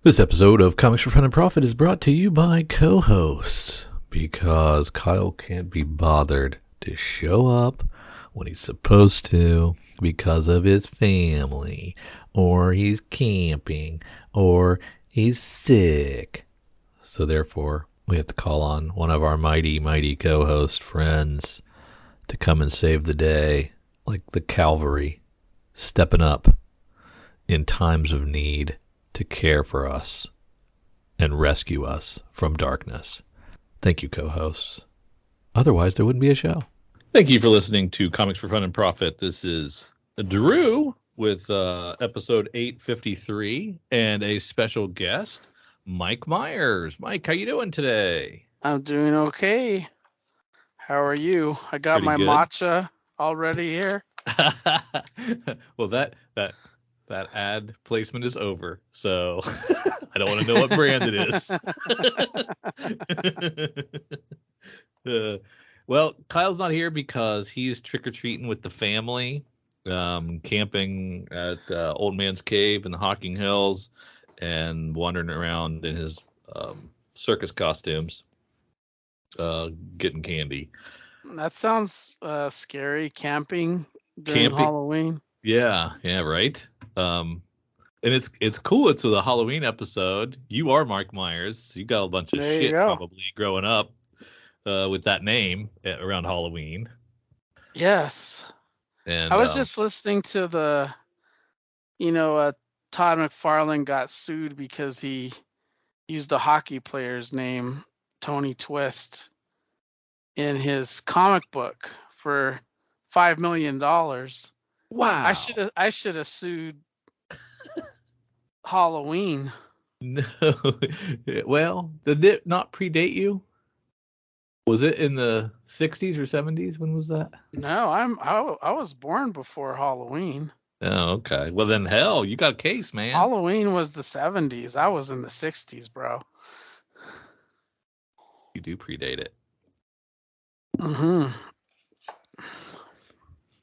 This episode of Comics for Fun and Profit is brought to you by co-hosts because Kyle can't be bothered to show up when he's supposed to because of his family, or he's camping, or he's sick. So therefore, we have to call on one of our mighty, mighty co-host friends to come and save the day, like the cavalry, stepping up in times of need to care for us and rescue us from darkness. Thank you, co-hosts. Otherwise, there wouldn't be a show. Thank you for listening to Comics for Fun and Profit. This is Drew with episode 853 and a special guest, Mike Myers. Mike, how you doing today? I'm doing okay. How are you? I got Pretty my good. matcha already here. Well, that ad placement is over, so I don't want to know what brand it is. Well, Kyle's not here because he's trick-or-treating with the family, camping at Old Man's Cave in the Hocking Hills, and wandering around in his circus costumes, getting candy. That sounds scary. Camping during Halloween. Yeah, right. And it's cool. It's a Halloween episode. You are Mark Myers. You got a bunch of shit probably growing up with that name around Halloween. Yes. And I was just listening to Todd McFarlane got sued because he used a hockey player's name, Tony Twist, in his comic book for $5 million. Wow. I should have sued Halloween. No. Well, did it not predate you? Was it in the 60s or 70s? When was that? No, I was born before Halloween. Oh, okay. Well, then hell, you got a case, man. Halloween was the 70s. I was in the 60s, bro. You do predate it. Mm-hmm.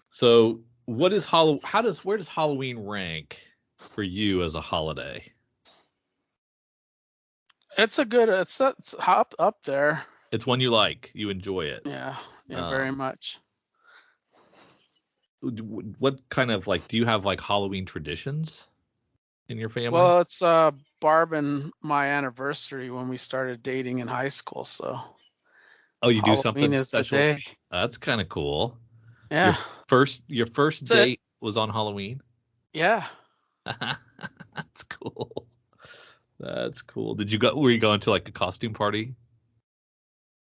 So, where does Halloween rank for you as a holiday? It's up there. It's one you like. You enjoy it. Yeah, very much. What kind of do you have Halloween traditions in your family? Well, it's Barb and my anniversary when we started dating in high school, so. Oh, you do Halloween something is special? The day. That's kind of cool. Yeah. Your first date was on Halloween? Yeah. That's cool. That's cool. Were you going to a costume party?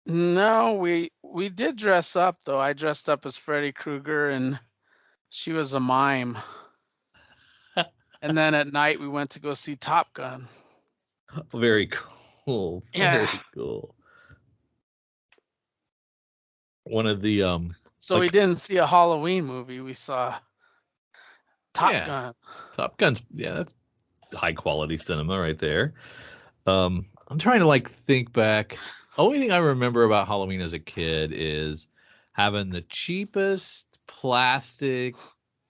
No, we did dress up though. I dressed up as Freddy Krueger and she was a mime. And then at night we went to go see Top Gun. Very cool. Very cool. One of the So we didn't see a Halloween movie. We saw Top Gun. Top Gun's that's high quality cinema right there. I'm trying to think back. The only thing I remember about Halloween as a kid is having the cheapest plastic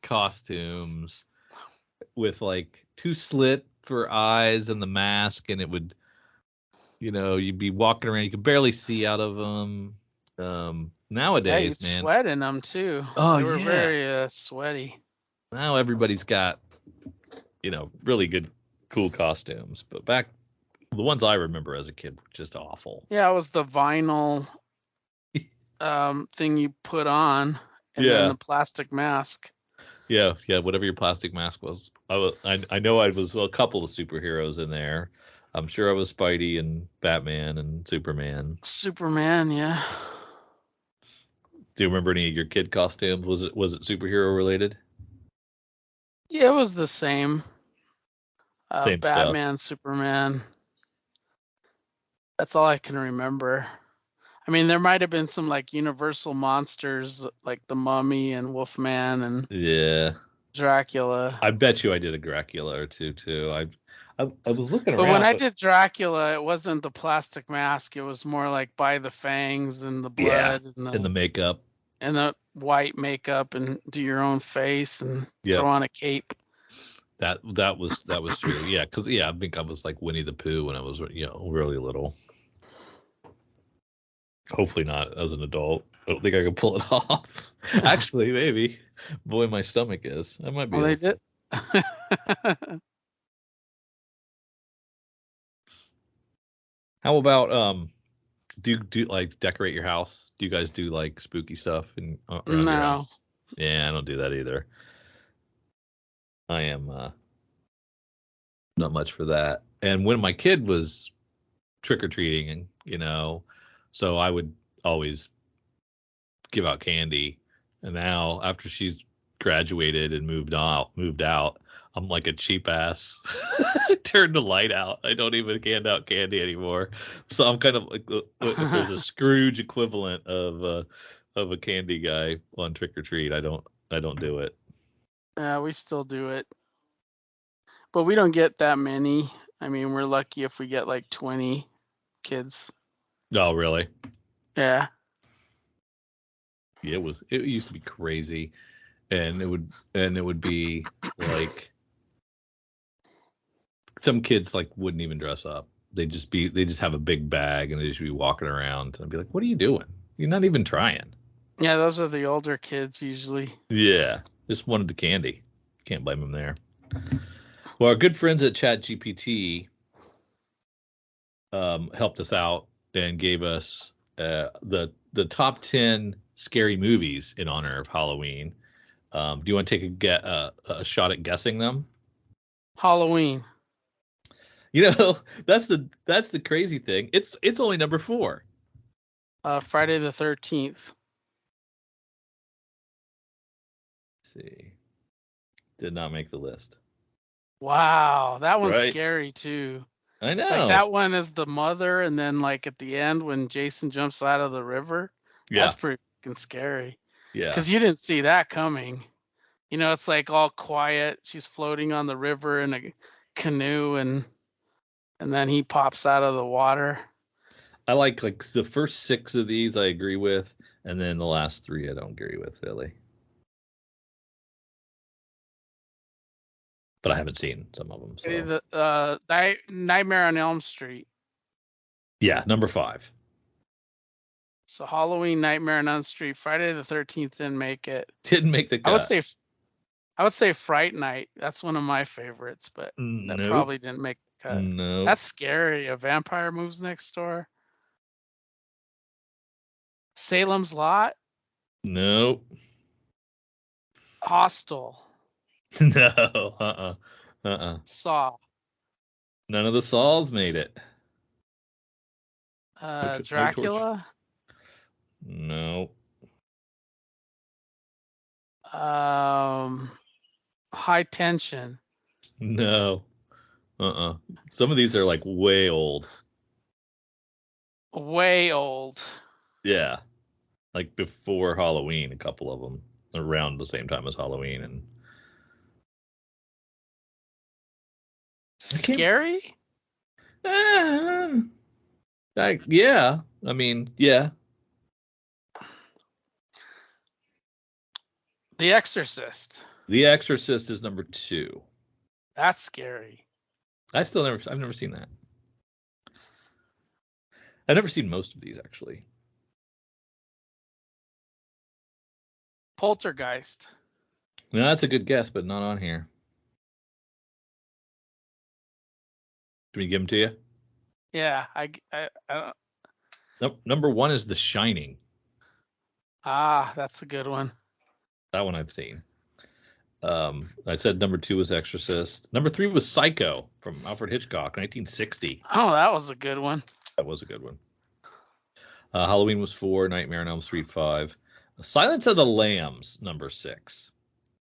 costumes with two slit for eyes and the mask, and it would, you'd be walking around, you could barely see out of them. Nowadays, you'd man, sweat in them too. Oh, they were yeah. very sweaty. Now everybody's got, really good, cool costumes. But back, the ones I remember as a kid were just awful. Yeah, it was the vinyl thing you put on, and then the plastic mask. Yeah, whatever your plastic mask was. I know I was a couple of superheroes in there. I'm sure I was Spidey and Batman and Superman. Superman, yeah. Do you remember any of your kid costumes? Was it superhero related? Yeah, it was the same. Same Batman, stuff. Superman. That's all I can remember. I mean, there might have been some Universal monsters like the Mummy and Wolfman and Dracula. I bet you I did a Dracula or two too. I was looking around. But when I did Dracula, it wasn't the plastic mask. It was more by the fangs and the blood and the makeup. And the white makeup and do your own face and throw on a cape. That was true. Yeah, because I think I was like Winnie the Pooh when I was really little. Hopefully not as an adult. I don't think I can pull it off. Actually, maybe. Boy, my stomach is. I might be Well, able they to. did. How about do you like decorate your house? Do you guys do like spooky stuff around your No. house? Yeah, I don't do that either. I am not much for that. And when my kid was trick or treating, and so I would always give out candy. And now after she's graduated and moved out, I'm like a cheap ass. Turn the light out. I don't even hand out candy anymore. So I'm kind of like if there's a Scrooge equivalent of a candy guy on trick or treat. I don't do it. Yeah, we still do it, but we don't get that many. I mean, we're lucky if we get like 20 kids. Oh, really? Yeah. Yeah, it used to be crazy, and it would be like some kids like wouldn't even dress up. They just have a big bag and they just be walking around and I'd be like, what are you doing? You're not even trying. Yeah, those are the older kids usually. Yeah, just wanted the candy. Can't blame them there. Well, our good friends at ChatGPT helped us out and gave us the top 10 scary movies in honor of Halloween. Do you want to take a shot at guessing them? Halloween. That's the crazy thing. It's only number 4. Friday the 13th. Let's see. Did not make the list. Wow, that one's Right. scary too. I know. Like that one is the mother, and then like at the end when Jason jumps out of the river, Yeah. that's pretty fucking scary. Yeah. Because you didn't see that coming. It's like all quiet. She's floating on the river in a canoe, and then he pops out of the water. I like the first 6 of these I agree with, and then the last 3 I don't agree with really. But I haven't seen some of them. So. Nightmare on Elm Street. Yeah, number 5. So Halloween, Nightmare on Elm Street, Friday the 13th didn't make it. Didn't make the cut. I would say Fright Night. That's one of my favorites, but that probably didn't make the cut. No. That's scary. A vampire moves next door. Salem's Lot. Nope. Hostel. No. Saw. None of the Saws made it. Dracula. No. High Tension. No. Some of these are like way old. Way old. Yeah. Like before Halloween, a couple of them around the same time as Halloween. And scary? Yeah. I mean, yeah. The Exorcist. The Exorcist is number 2. That's scary. I've never seen that. I've never seen most of these actually. Poltergeist. No, that's a good guess, but not on here. Do we give them to you? Yeah, I Nope. Number 1 is The Shining. That's a good one. That one I've seen. I said number 2 was Exorcist. Number 3 was Psycho from Alfred Hitchcock, 1960. Oh, that was a good one. That was a good one. Halloween was 4. Nightmare on Elm Street 5. Silence of the Lambs, number 6.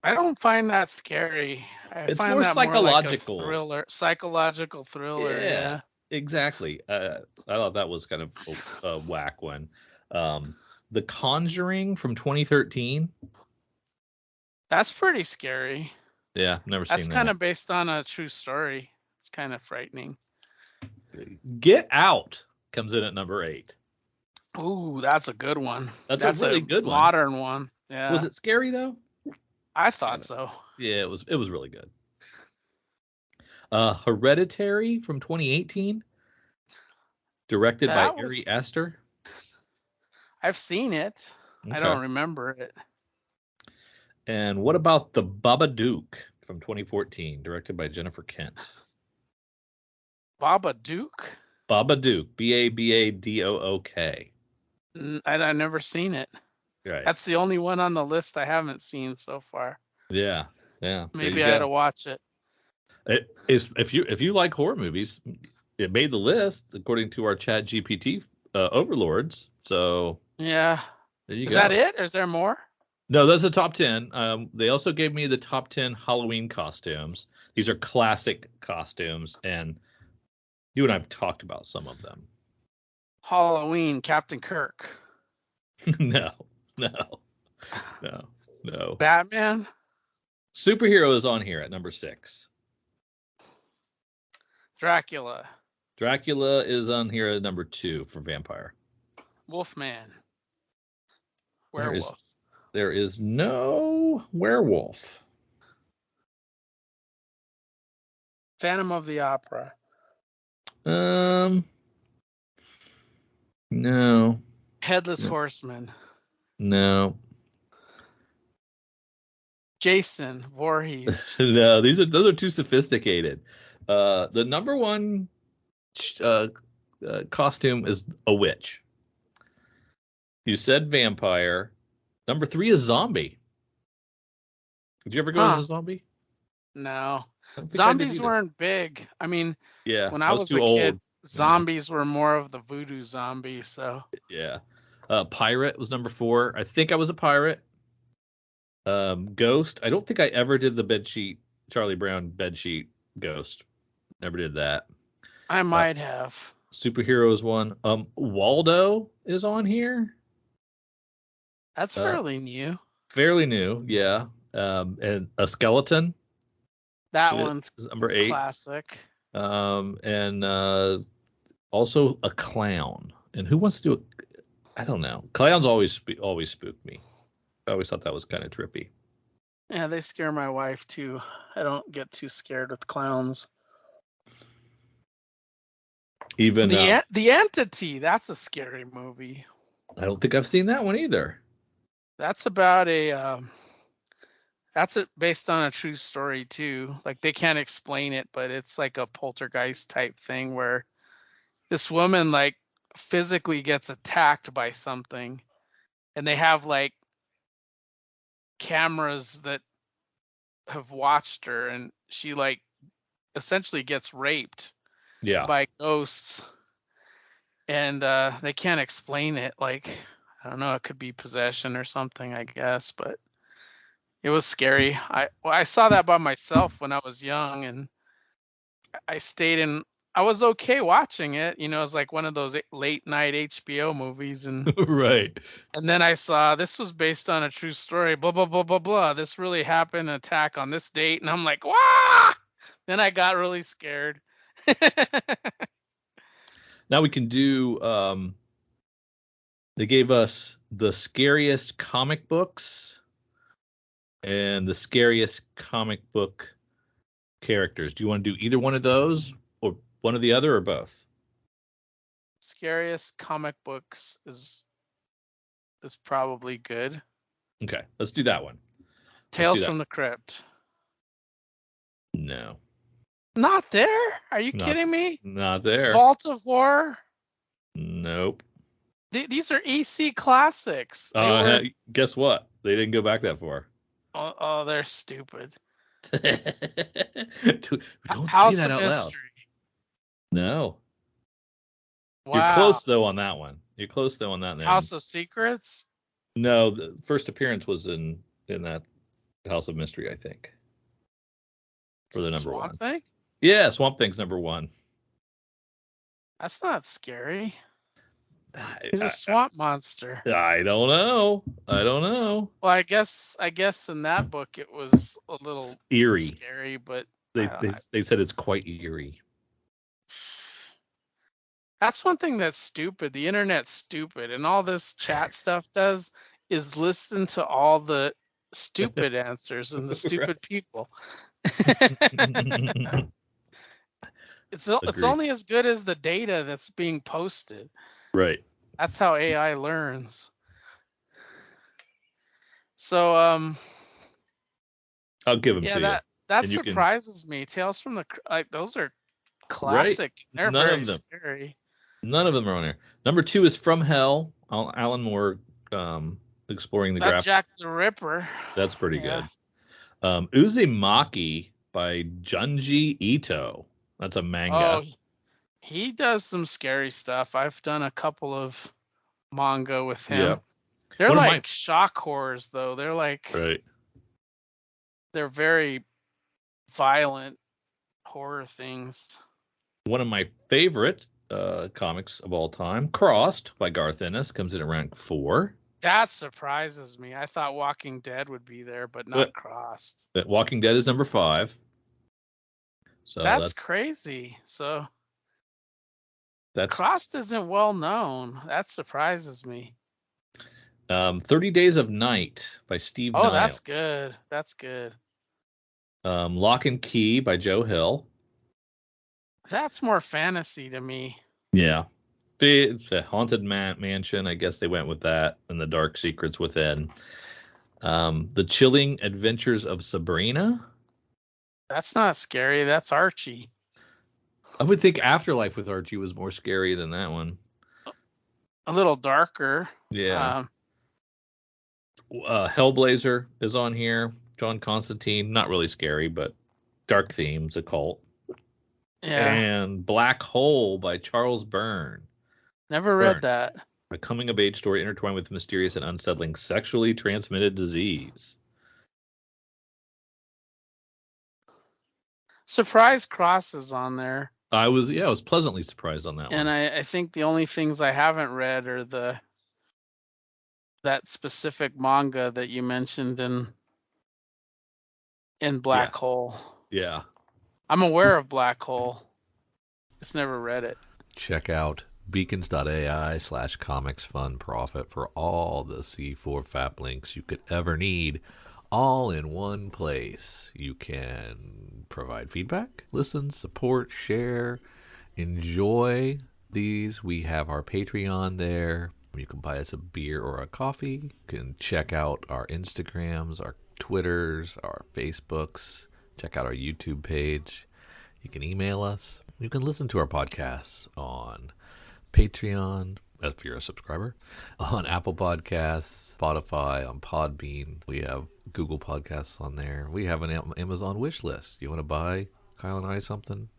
I don't find that scary. It's find more that psychological. More like a psychological thriller. Yeah. Exactly. I thought that was kind of a whack one. The Conjuring from 2013. That's pretty scary. Yeah, never seen that. That's kind of based on a true story. It's kind of frightening. Get Out comes in at number 8. Ooh, that's a good one. That's a really good one. Modern one. Yeah. Was it scary though? I thought so. Yeah, it was really good. Hereditary from 2018, directed by That was Ari Aster. I've seen it. I Okay. don't remember it. And what about The Babadook from 2014, directed by Jennifer Kent? Babadook? Babadook, Babadook. I never seen it. Right. That's the only one on the list I haven't seen so far. Yeah. Yeah. There Maybe you I had go. to watch it. It is, if you like horror movies, it made the list according to our Chat GPT overlords. So Yeah. there you Is go. that it? Or is there more? No, that's the top 10. They also gave me the top 10 Halloween costumes. These are classic costumes, and you and I have talked about some of them. Halloween, Captain Kirk. No. Batman? Superhero is on here at number 6. Dracula. Dracula is on here at number 2 for vampire. Wolfman. There Werewolf. there is no werewolf. Phantom of the Opera. No. Headless Horseman. No. Jason Voorhees. No, those are too sophisticated. The number one costume is a witch. You said vampire. Number 3 is zombie. Did you ever go as a zombie? No. I don't think I did Zombies either. weren't big. I mean, Yeah, when I was too a old. kid, zombies were more of the voodoo zombie, so. Yeah. Pirate was number 4. I think I was a pirate. Ghost. I don't think I ever did the bedsheet, Charlie Brown bedsheet ghost. Never did that. I might have. Superhero is one. Waldo is on here. That's fairly new. Fairly new, yeah. And a skeleton. That one's number 8. Classic. And also a clown. And who wants to do I don't know. Clowns always spook me. I always thought that was kind of trippy. Yeah, they scare my wife too. I don't get too scared with clowns. Even the Entity, that's a scary movie. I don't think I've seen that one either. That's about based on a true story too. Like they can't explain it, but it's like a poltergeist type thing where this woman like physically gets attacked by something, and they have like cameras that have watched her, and she like essentially gets raped by ghosts, and they can't explain it. Like, I don't know, it could be possession or something, I guess, but it was scary. I saw that by myself when I was young, and I was okay watching it. You know, it's like one of those late night HBO movies, and right. And then I saw this was based on a true story. Blah blah blah blah blah. This really happened. An attack on this date, and I'm like, wow. Then I got really scared. Now we can do. They gave us the scariest comic books and the scariest comic book characters. Do you want to do either one of those, or one or the other, or both? Scariest comic books is probably good. Okay, let's do that one. Tales from the Crypt. No. Not there? Are you kidding me? Not there. Vault of Horror? Nope. These are EC classics. Guess what? They didn't go back that far. Oh, they're stupid. Don't House say that of out Mystery. loud. No. Wow. You're close though on that one. House of Secrets? No, the first appearance was in that House of Mystery, I think. For the number Swamp 1. Thing? Yeah, Swamp Thing's number 1. That's not scary. He's a swamp monster. I don't know. Well, I guess in that book it was a little eerie, scary, but they said it's quite eerie. That's one thing that's stupid. The internet's stupid, and all this chat stuff does is listen to all the stupid answers and the stupid people. It's Agreed. only as good as the data that's being posted. Right. That's how AI learns. So I'll give them yeah, to you, that and you can. surprises me. Tales from the like those are Right. classic. They're None very of them. scary. None of them are on here. Number 2 is From Hell. Alan Moore exploring the That graph. Jack the Ripper. That's pretty Yeah. good. Uzumaki by Junji Ito. That's a manga. Oh, he does some scary stuff. I've done a couple of manga with him. Yep. They're One of like my shock horrors though. right. They're very violent horror things. One of my favorite comics of all time, Crossed by Garth Ennis, comes in at rank 4. That surprises me. I thought Walking Dead would be there, but not But Crossed. Walking Dead is number 5. So That's crazy. So that's Crossed isn't well known. That surprises me. 30 Days of Night by Steve Oh, Niles. that's good. That's good. Lock and Key by Joe Hill. That's more fantasy to me. Yeah. It's a haunted mansion. I guess they went with that, and the dark secrets within. The Chilling Adventures of Sabrina. That's not scary. That's Archie. I would think Afterlife with Archie was more scary than that one. A little darker. Yeah. Hellblazer is on here. John Constantine, not really scary, but dark themes, occult. Yeah. And Black Hole by Charles Byrne. Never read that. A coming of age story intertwined with mysterious and unsettling sexually transmitted disease. Surprise Cross is on there. I was pleasantly surprised on that one. And I think the only things I haven't read are that specific manga that you mentioned in Black Hole. Yeah. I'm aware of Black Hole. Just never read it. Check out beacons.ai/comicsfunprofit for all the C4 FAP links you could ever need, all in one place. You can provide feedback, listen, support, share, enjoy these. We have our Patreon there. You can buy us a beer or a coffee. You can check out our Instagrams, our Twitters, our Facebooks. Check out our YouTube page. You can email us. You can listen to our podcasts on Patreon, if you're a subscriber, on Apple Podcasts, Spotify, on Podbean. We have Google Podcasts on there. We have an Amazon wish list. You want to buy Kyle and I something?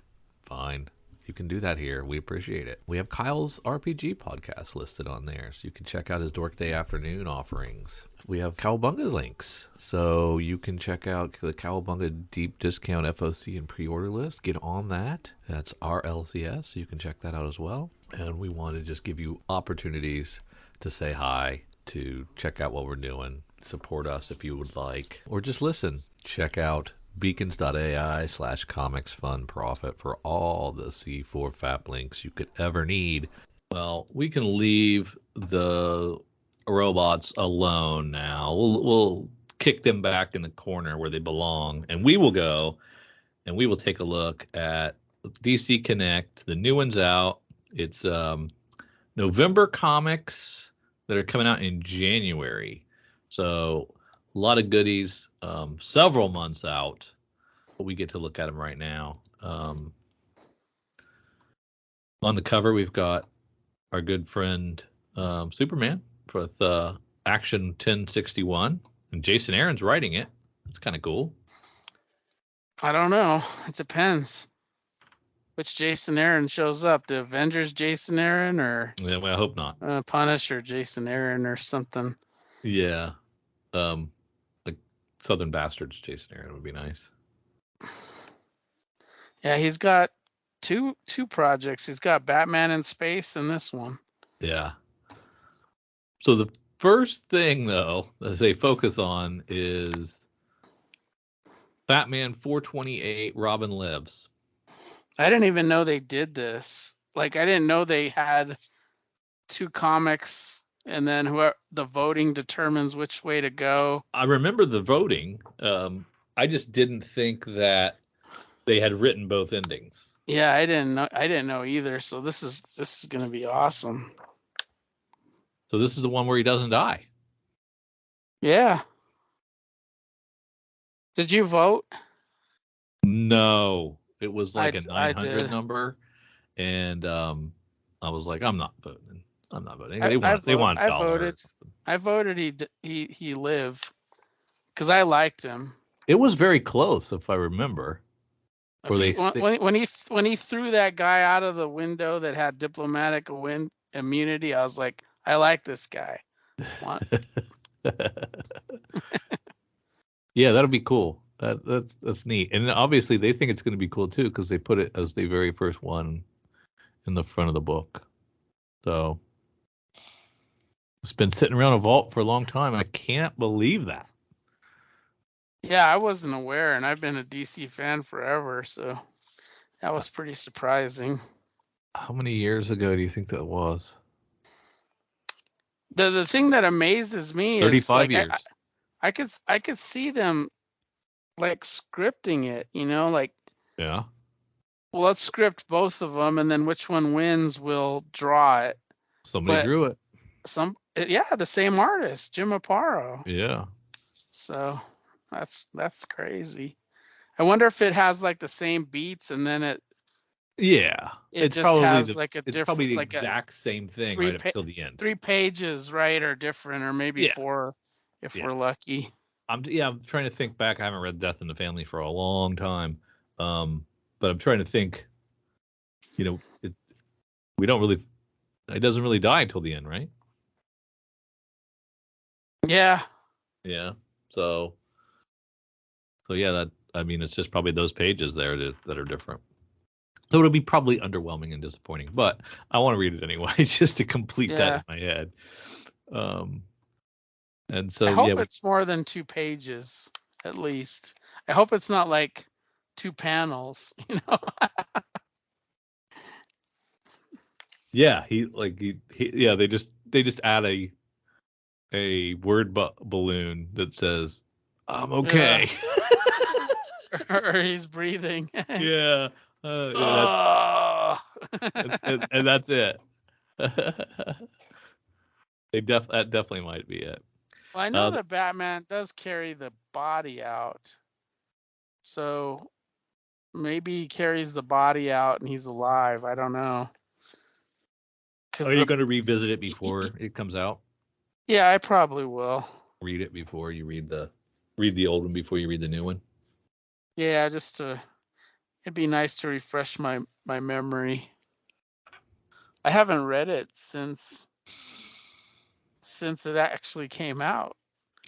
Fine. You can do that here. We appreciate it. We have Kyle's RPG podcast listed on there, so you can check out his Dork Day afternoon offerings. We have Cowabunga links, so you can check out the Cowabunga deep discount FOC and pre-order list. Get on that. That's RLCS, so you can check that out as well. And we want to just give you opportunities to say hi, to check out what we're doing, support us if you would like, or just listen. Check out beacons.ai/comicsfunprofit for all the C4 FAP links you could ever need. Well, we can leave the robots alone now. We'll kick them back in the corner where they belong, and we will go and we will take a look at DC Connect. The new one's out. It's November comics that are coming out in January. So a lot of goodies, several months out, but we get to look at them right now. On the cover, we've got our good friend Superman with Action 1061, and Jason Aaron's writing it. It's kind of cool. I don't know. It depends. Which Jason Aaron shows up? The Avengers Jason Aaron, or Yeah, well, I hope not. Punisher Jason Aaron, or something? Yeah, like Southern Bastards Jason Aaron would be nice. Yeah, he's got two projects. He's got Batman in Space and this one. Yeah. So the first thing, though, that they focus on is Batman 428 Robin Lives. I didn't even know they did this. Like, I didn't know they had two comics, and then the voting determines which way to go. I remember the voting. I just didn't think that they had written both endings. Yeah, I didn't know either. So this is gonna be awesome. So this is the one where he doesn't die. Yeah. Did you vote? No, it was like a I 900 did. number, and I was like, I'm not voting. I'm not voting. I They want I a dollar or voted. something. I voted he live because I liked him. It was very close, if I remember. If Where he they, when he threw that guy out of the window that had diplomatic immunity, I was like, I like this guy. What? yeah, that'll be cool. That's neat. And obviously they think it's going to be cool too because they put it as the very first one in the front of the book. So it's been sitting around a vault for a long time. I can't believe that. Yeah, I wasn't aware, and I've been a DC fan forever, so that was pretty surprising. How many years ago do you think that was? The thing that amazes me is 35 like years. I could see them like scripting it, like, Yeah. well, let's script both of them, and then which one wins, we'll draw it. Somebody But drew it. yeah, the same artist, Jim Aparo. Yeah. So that's crazy. I wonder if it has like the same beats, and then it Yeah. It's just probably has like a it's probably different, the like a exact same thing three right up till the end. 3 pages, right, or different, or maybe Yeah. 4 if Yeah. we're lucky. I'm trying to think back. I haven't read Death in the Family for a long time. But I'm trying to think, it doesn't really die until the end, right? Yeah. Yeah. So yeah, it's just probably those pages there that are different. So it'll be probably underwhelming and disappointing, but I want to read it anyway just to complete that in my head. And so I hope it's more than 2 pages at least. I hope it's not like 2 panels, Yeah, they just add a word balloon that says I'm okay. or he's breathing. Yeah. Oh. And that's it. That definitely might be it. Well, I know that Batman does carry the body out, so maybe he carries the body out and he's alive. I don't know. Are you going to revisit it before it comes out? Yeah, I probably will. Read it before you read the old one before you read the new one. Yeah, it'd be nice to refresh my memory. I haven't read it since it actually came out.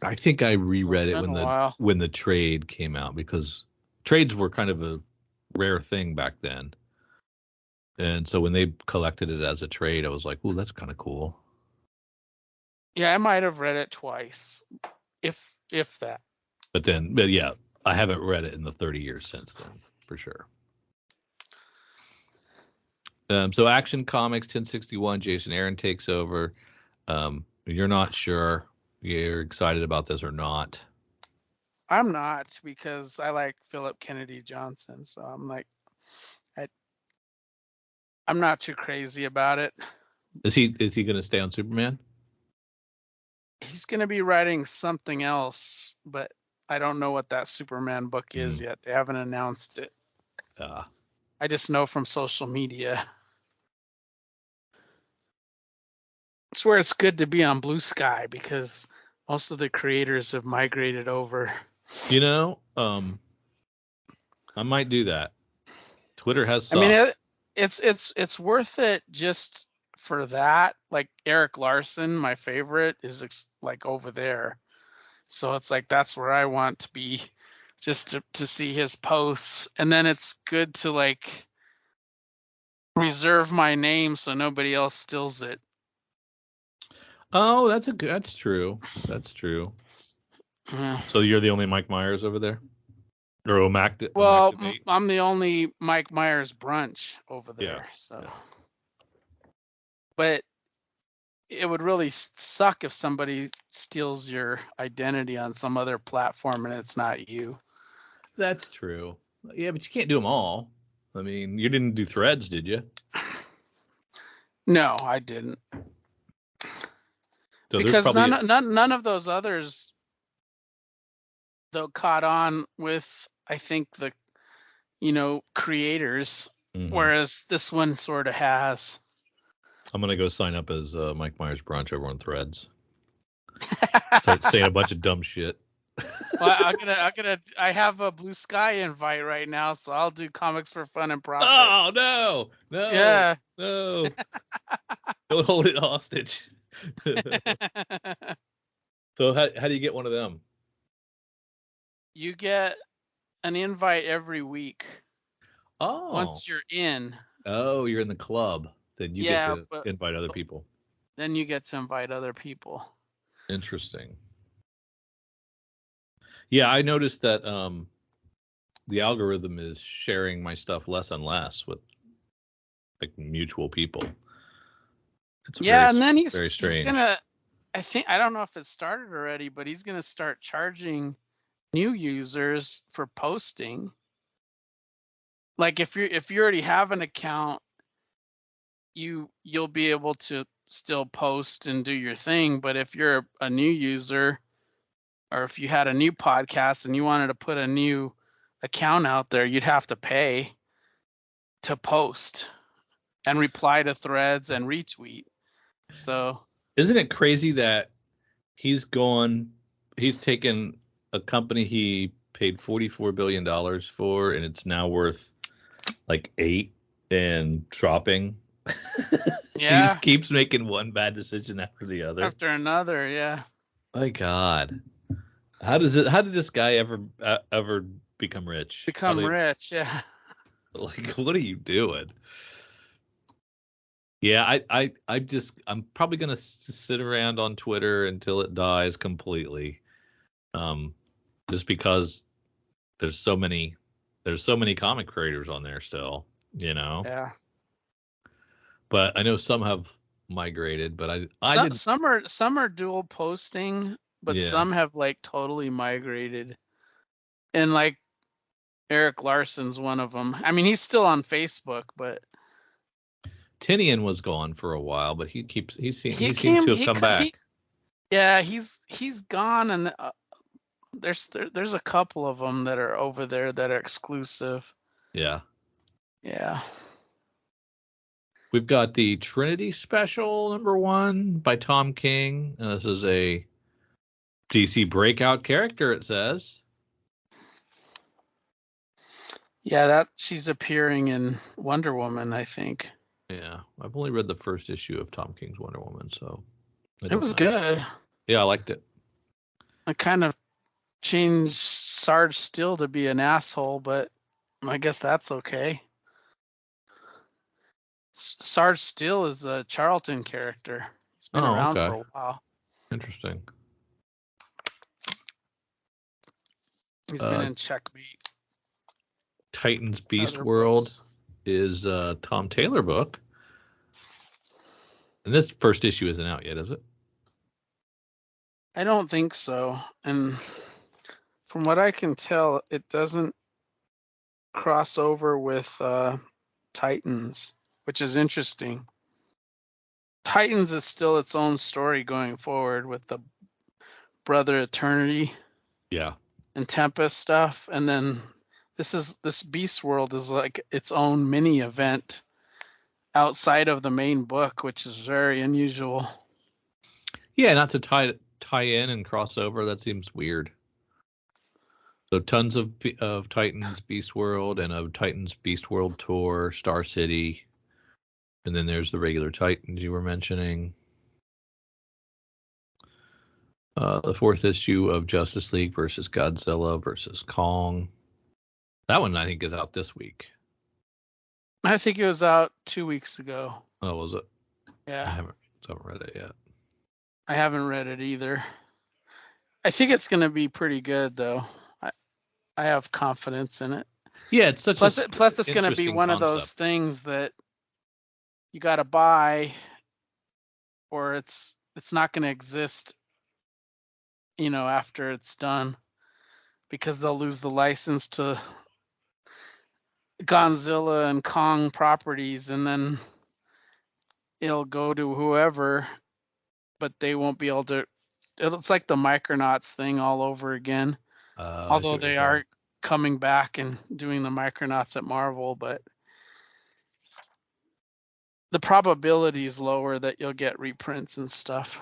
I think I reread it when the trade came out, because trades were kind of a rare thing back then. And so when they collected it as a trade, I was like, "Ooh, that's kind of cool." Yeah, I might have read it twice, if that. But yeah, I haven't read it in the 30 years since then, for sure. So Action Comics 1061, Jason Aaron takes over. You're not sure you're excited about this or not. I'm not, because I like Philip Kennedy Johnson, so I'm like, I'm not too crazy about it. Is he going to stay on Superman? He's going to be writing something else, but I don't know what that Superman book is yet. They haven't announced it. I just know from social media. It's where it's good to be on Blue Sky, because most of the creators have migrated over. I might do that. Twitter has sucked. I mean, it's worth it just for that. Like Eric Larson, my favorite, is like over there. So it's like that's where I want to be, just to see his posts. And then it's good to like reserve my name so nobody else steals it. Oh, that's true. That's true. Yeah. So you're the only Mike Myers over there? Or Well, I'm the only Mike Myers brunch over there. Yeah. So, yeah. But it would really suck if somebody steals your identity on some other platform and it's not you. That's true. Yeah, but you can't do them all. I mean, you didn't do Threads, did you? No, I didn't. So Because there's probably none of those others though caught on with, I think, the creators, whereas this one sort of has. I'm gonna go sign up as Mike Myers Brunch over on Threads. Start saying a bunch of dumb shit. Well, I have a Blue Sky invite right now, so I'll do Comics for Fun and Profit. Oh no, Yeah. no! Don't hold it hostage. So how do you get one of them? You get an invite every week. Oh. Once you're in. Oh, you're in the club. Then you get to invite other people. Then you get to invite other people. Interesting. Yeah, I noticed that the algorithm is sharing my stuff less and less with like mutual people. It's and then he's strange. gonna. I don't know if it started already, but he's gonna start charging new users for posting. Like if you already have an account, you'll be able to still post and do your thing. But if you're a new user, or if you had a new podcast and you wanted to put a new account out there, you'd have to pay to post and reply to threads and retweet. So isn't it crazy that he's taken a company he paid $44 billion for, and it's now worth like $8 and dropping? Yeah. He just keeps making one bad decision after the other. After another, yeah. My God. How did this guy ever become rich? Rich, yeah. Like, what are you doing? Yeah, I'm probably gonna sit around on Twitter until it dies completely. Just because there's so many comic creators on there still, Yeah. But I know some have migrated, but I didn't. Some are dual posting, but some have like totally migrated. And like Eric Larson's one of them. I mean, he's still on Facebook, but Tinian was gone for a while, but he seems to have come back. He's gone, and there's a couple of them that are over there that are exclusive. Yeah. Yeah. We've got the Trinity Special #1 by Tom King. This is a DC breakout character, it says. Yeah, that she's appearing in Wonder Woman, I think. Yeah, I've only read the first issue of Tom King's Wonder Woman, so it was good. Yeah, I liked it. I kind of changed Sarge Steel to be an asshole, but I guess that's okay. Sarge Steel is a Charlton character. He's been around for a while. Interesting. He's been in Checkmate. Titans Beast World is a Tom Taylor book. And this first issue isn't out yet, is it? I don't think so. And from what I can tell, it doesn't cross over with Titans, which is interesting. Titans is still its own story going forward with the Brother Eternity. Yeah. And Tempest stuff, and then this Beast World is like its own mini event outside of the main book, which is very unusual. Yeah, not to tie in and cross over, that seems weird. So tons of Titans Beast World and of Titans Beast World Tour, Star City, and then there's the regular Titans you were mentioning. The fourth issue of Justice League versus Godzilla versus Kong. That one I think is out this week. I think it was out 2 weeks ago. Oh, was it? Yeah. I haven't read it yet. I haven't read it either. I think it's going to be pretty good, though. I have confidence in it. Yeah, it's such plus it's going to be one of those things that you got to buy, or it's not going to exist, after it's done, because they'll lose the license to Godzilla and Kong properties, and then it'll go to whoever, but they won't be able to. It's like the Micronauts thing all over again. I see Although what you're they saying. are coming back and doing the Micronauts at Marvel, but the probability is lower that you'll get reprints and stuff.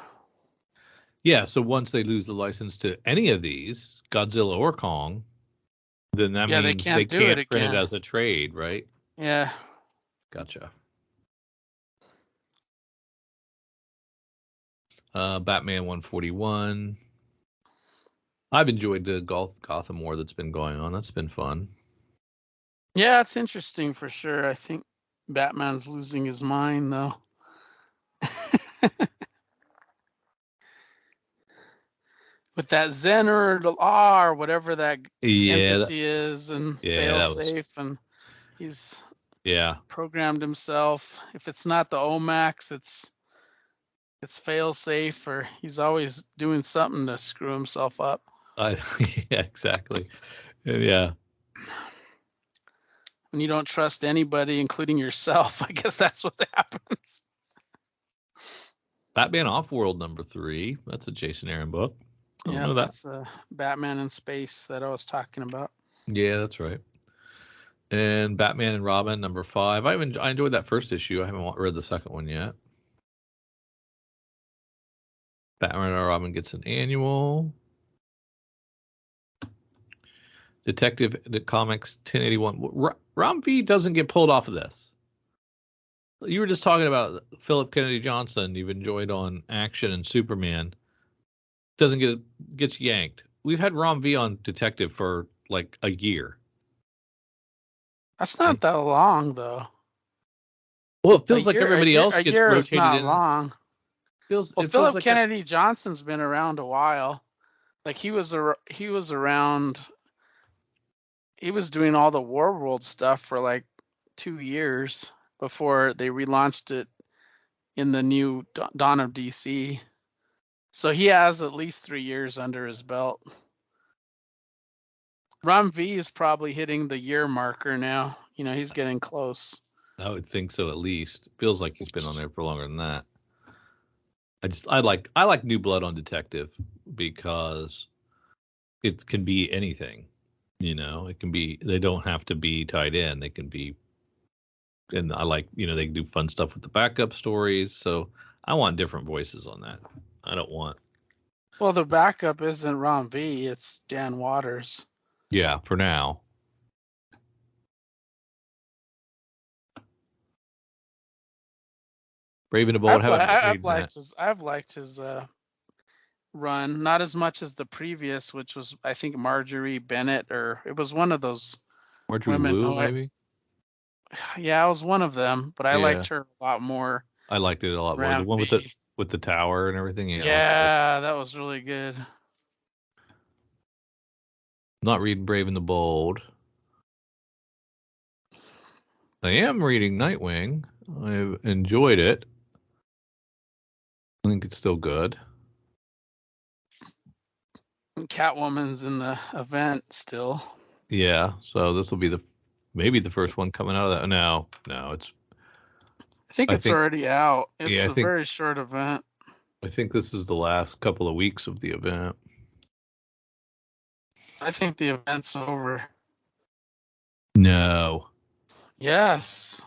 Yeah, so once they lose the license to any of these, Godzilla or Kong, then that Yeah, they means they can't do it can't print it again. as a trade, right? Yeah. Gotcha. Batman 141. I've enjoyed the Gotham War that's been going on. That's been fun. Yeah, it's interesting for sure. I think Batman's losing his mind though. With that Zen or or whatever that Yeah, entity is, and fail that was safe, and he's yeah. programmed himself. If it's not the Omax, it's fail safe, or he's always doing something to screw himself up. Yeah, exactly. Yeah. When you don't trust anybody, including yourself, I guess that's what happens. Batman Offworld #3. That's a Jason Aaron book. I don't Yeah, know that. that's the Batman in space that I was talking about. Yeah, that's right. And Batman and Robin #5. I enjoyed that first issue. I haven't read the second one yet. Batman and Robin gets an annual. Detective Comics 1081. Rom V doesn't get pulled off of this. You were just talking about Philip Kennedy Johnson. You've enjoyed on Action and Superman. Gets yanked. We've had Rom V on Detective for like a year. That's not that long though. Well, it feels like everybody else a gets year is rotated not in. long. Well, It feels Philip like Kennedy Johnson's been around a while. Like he was around. He was doing all the War World stuff for like 2 years before they relaunched it in the new Dawn of DC. So he has at least 3 years under his belt. Rom V is probably hitting the year marker now. You know, he's getting close. I would think so, at least. Feels like he's been on there for longer than that. I like New Blood on Detective because it can be anything. You know, it can be, they don't have to be tied in. They can be, and I like, they can do fun stuff with the backup stories. So I want different voices on that. I don't want. Well, the backup isn't Rom V, it's Dan Waters. Yeah, for now. Brave and the Bold. Haven't been reading that. I've liked his run, not as much as the previous, which was I think Marjorie Bennett, or it was one of those Marjorie women. Liu, maybe. Yeah, I was one of them, but I Yeah, liked her a lot more. I liked it a lot more. The Ram one V. with the tower and everything. Yeah, it was good. Yeah, that was really good. Not reading Brave and the Bold. I am reading Nightwing. I've enjoyed it. I think it's still good. And Catwoman's in the event still. Yeah, so this will be maybe the first one coming out of that. No, it's. I think it's already out. It's I a very short event. I think this is the last couple of weeks of the event. I think the event's over. No. Yes.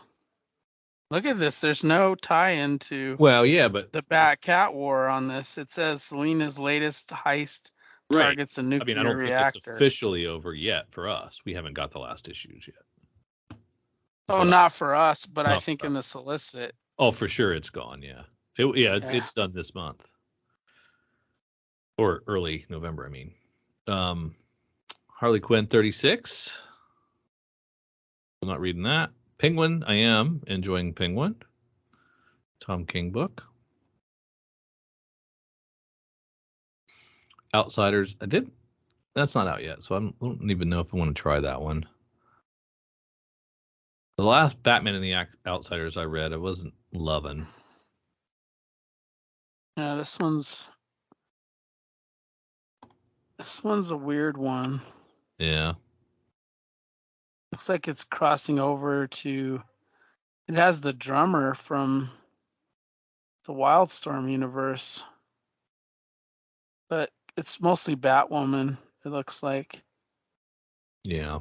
Look at this. There's no tie-in to Well, yeah, but the Bat-Cat War on this. It says Selena's latest heist targets a nuclear reactor. I don't think it's officially over yet for us. We haven't got the last issues yet. Oh, not for us, but I think in the solicit. Oh, for sure it's gone, yeah. It's done this month. Or early November, I mean. Harley Quinn 36. I'm not reading that. Penguin, I am enjoying Penguin. Tom King book. Outsiders, I did. That's not out yet, so I don't even know if I want to try that one. The last Batman and the Outsiders I read, I wasn't loving. Yeah, this one's a weird one. Yeah. Looks like it's crossing over to. It has the drummer from the Wildstorm universe, but it's mostly Batwoman. It looks like. Yeah.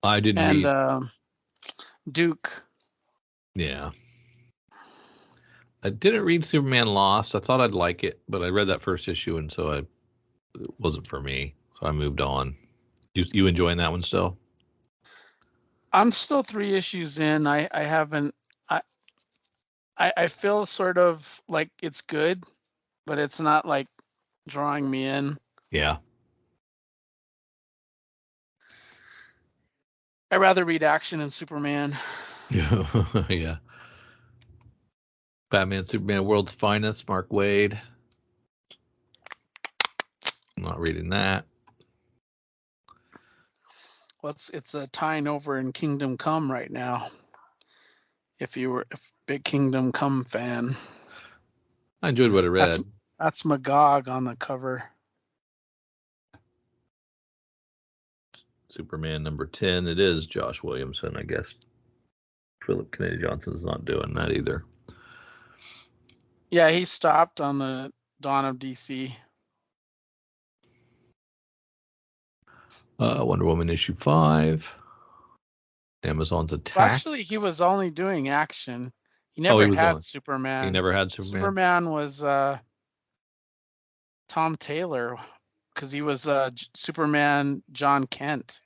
I didn't And read. Duke. Yeah. I didn't read Superman Lost. I thought I'd like it, but I read that first issue, and so it wasn't for me. So I moved on. You enjoying that one still? I'm still 3 issues in. I haven't. I feel sort of like it's good, but it's not like drawing me in. Yeah. I'd rather read action and Superman. Yeah. Batman, Superman, World's Finest, Mark Waid. I'm not reading that. Well, it's a tying over in Kingdom Come right now. If you were a big Kingdom Come fan, I enjoyed what I read. that's Magog on the cover. Superman number 10. It is Josh Williamson, I guess. Philip Kennedy Johnson's not doing that either. Yeah, he stopped on the Dawn of DC. Wonder Woman issue 5. Amazon's Attack. Well, actually, he was only doing action. He never had Superman. He never had Superman. Superman was Tom Taylor, because he was Superman John Kent.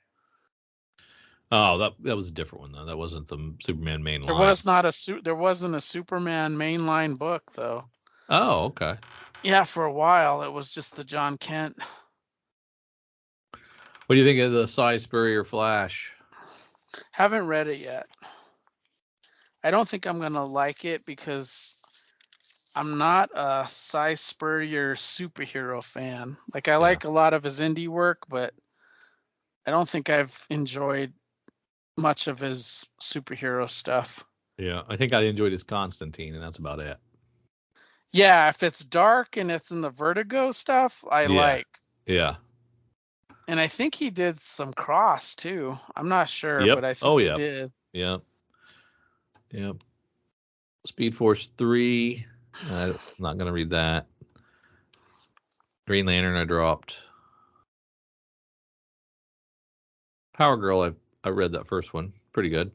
Oh, that was a different one though. That wasn't the Superman main line. There wasn't a Superman mainline book though. Oh, okay. Yeah, for a while it was just the John Kent. What do you think of the Cy Spurrier Flash? Haven't read it yet. I don't think I'm gonna like it because I'm not a Cy Spurrier superhero fan. Like I like a lot of his indie work, but I don't think I've enjoyed much of his superhero stuff. Yeah, I think I enjoyed his Constantine, and that's about it. Yeah, if it's dark and it's in the Vertigo stuff, I like. Yeah. And I think he did some Cross too. I'm not sure, but I think he did. Yep. Speed Force 3. I'm not gonna read that. Green Lantern I dropped. Power Girl I read that first one. Pretty good.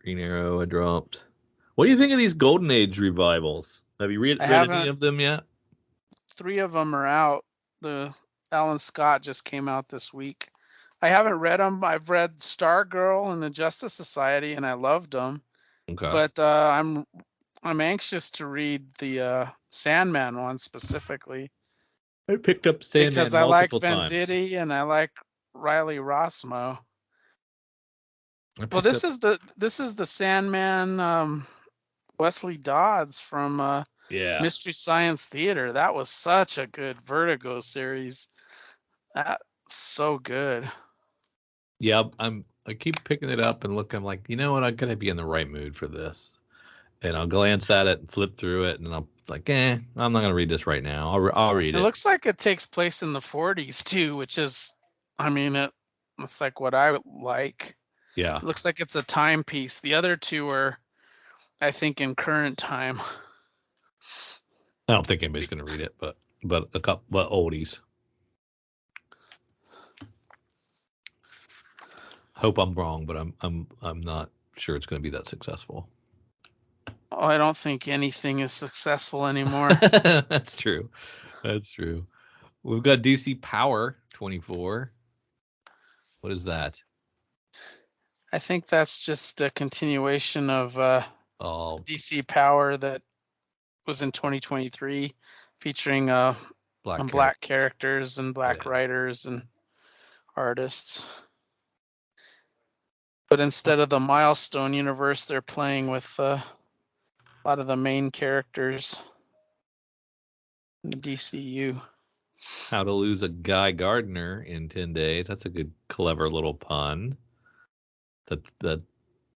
Green Arrow I dropped. What do you think of these Golden Age revivals? Have you read any of them yet? 3 of them are out. The Alan Scott just came out this week. I haven't read them. I've read Stargirl and the Justice Society, and I loved them. Okay. But I'm anxious to read the Sandman one specifically. I picked up Sandman because I like times. Venditti and I like Riley Rossmo. Well, this is the Sandman Wesley Dodds from Mystery Science Theater. That was such a good Vertigo series. That's so good. Yeah, I keep picking it up and look. I'm like, you know what? I'm gonna be in the right mood for this, and I'll glance at it and flip through it, and I'm like, I'm not gonna read this right now. I'll read it. It looks like it takes place in the 40s too, which is, I mean, it's like what I like. Yeah. It looks like it's a timepiece. The other two are, I think, in current time. I don't think anybody's gonna read it, but oldies. Hope I'm wrong, but I'm not sure it's going to be that successful. Oh, I don't think anything is successful anymore. That's true. We've got DC Power 24. What is that? I think that's just a continuation of DC Power that was in 2023, featuring black characters and black writers and artists. But instead of the Milestone universe, they're playing with a lot of the main characters in the DCU. How to Lose a Guy Gardner in 10 days. That's a good, clever little pun. The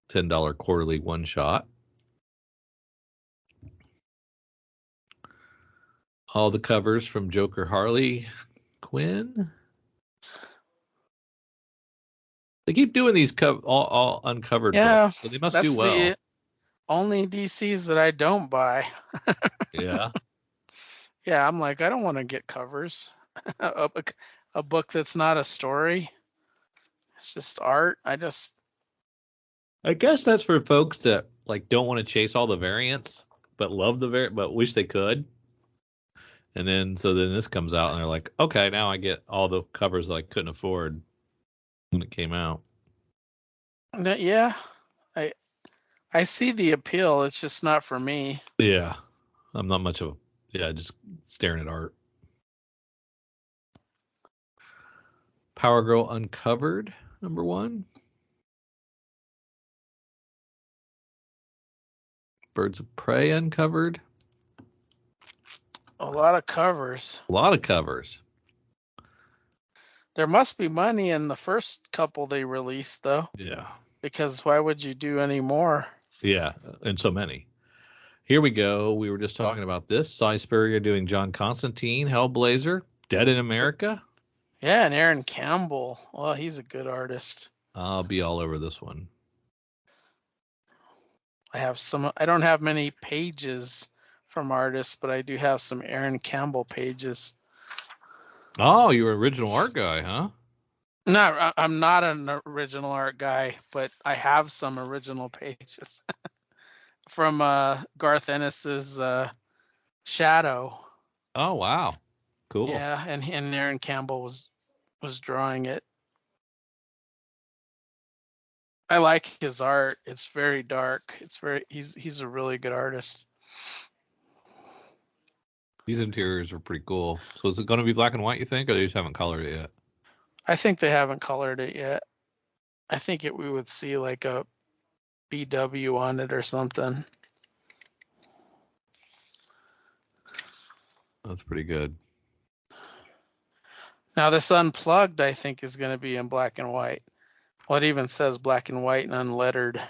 $10 quarterly one shot. all the covers from Joker Harley Quinn. They keep doing these all uncovered Yeah, books, so they must do that's well. the only DCs that I don't buy. Yeah. Yeah, I'm like, I don't want to get covers. a book that's not a story. It's just art. I guess that's for folks that like don't want to chase all the variants, but love but wish they could. And then this comes out and they're like, okay, now I get all the covers that I couldn't afford when it came out. yeah, I see the appeal. It's just not for me. Yeah. I'm not much of just staring at art. Power Girl Uncovered, #1. Birds of Prey Uncovered. A lot of covers. A lot of covers. There must be money in the first couple they released, though. Yeah. Because why would you do any more? Yeah, and so many. Here we go. We were just talking about this. Cy Spurrier doing John Constantine, Hellblazer, Dead in America. Yeah, and Aaron Campbell. Well, he's a good artist. I'll be all over this one. I don't have many pages from artists, but I do have some Aaron Campbell pages. Oh, you're an original art guy, huh? No, I'm not an original art guy, but I have some original pages from Garth Ennis's Shadow. Oh, wow. Cool. Yeah, and Aaron Campbell was drawing it. I like his art. It's very dark. He's a really good artist. These interiors are pretty cool. So is it going to be black and white, you think, or they just haven't colored it yet? I think they haven't colored it yet. I think we would see like a BW on it or something. That's pretty good. Now this Unplugged, I think, is going to be in black and white. Well, it even says black and white and unlettered.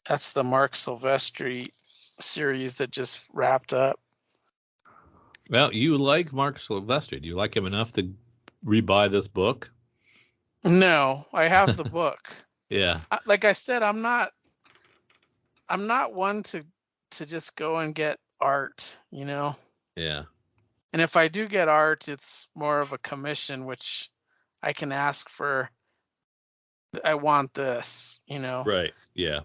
That's the Mark Silvestri series that just wrapped up. Well, you like Mark Silvestri. Do you like him enough to rebuy this book? No, I have the book. Yeah. Like I said, I'm not one to just go and get art, you know? Yeah. And if I do get art, it's more of a commission, which I can ask for. I want this, you know? Right. Yeah.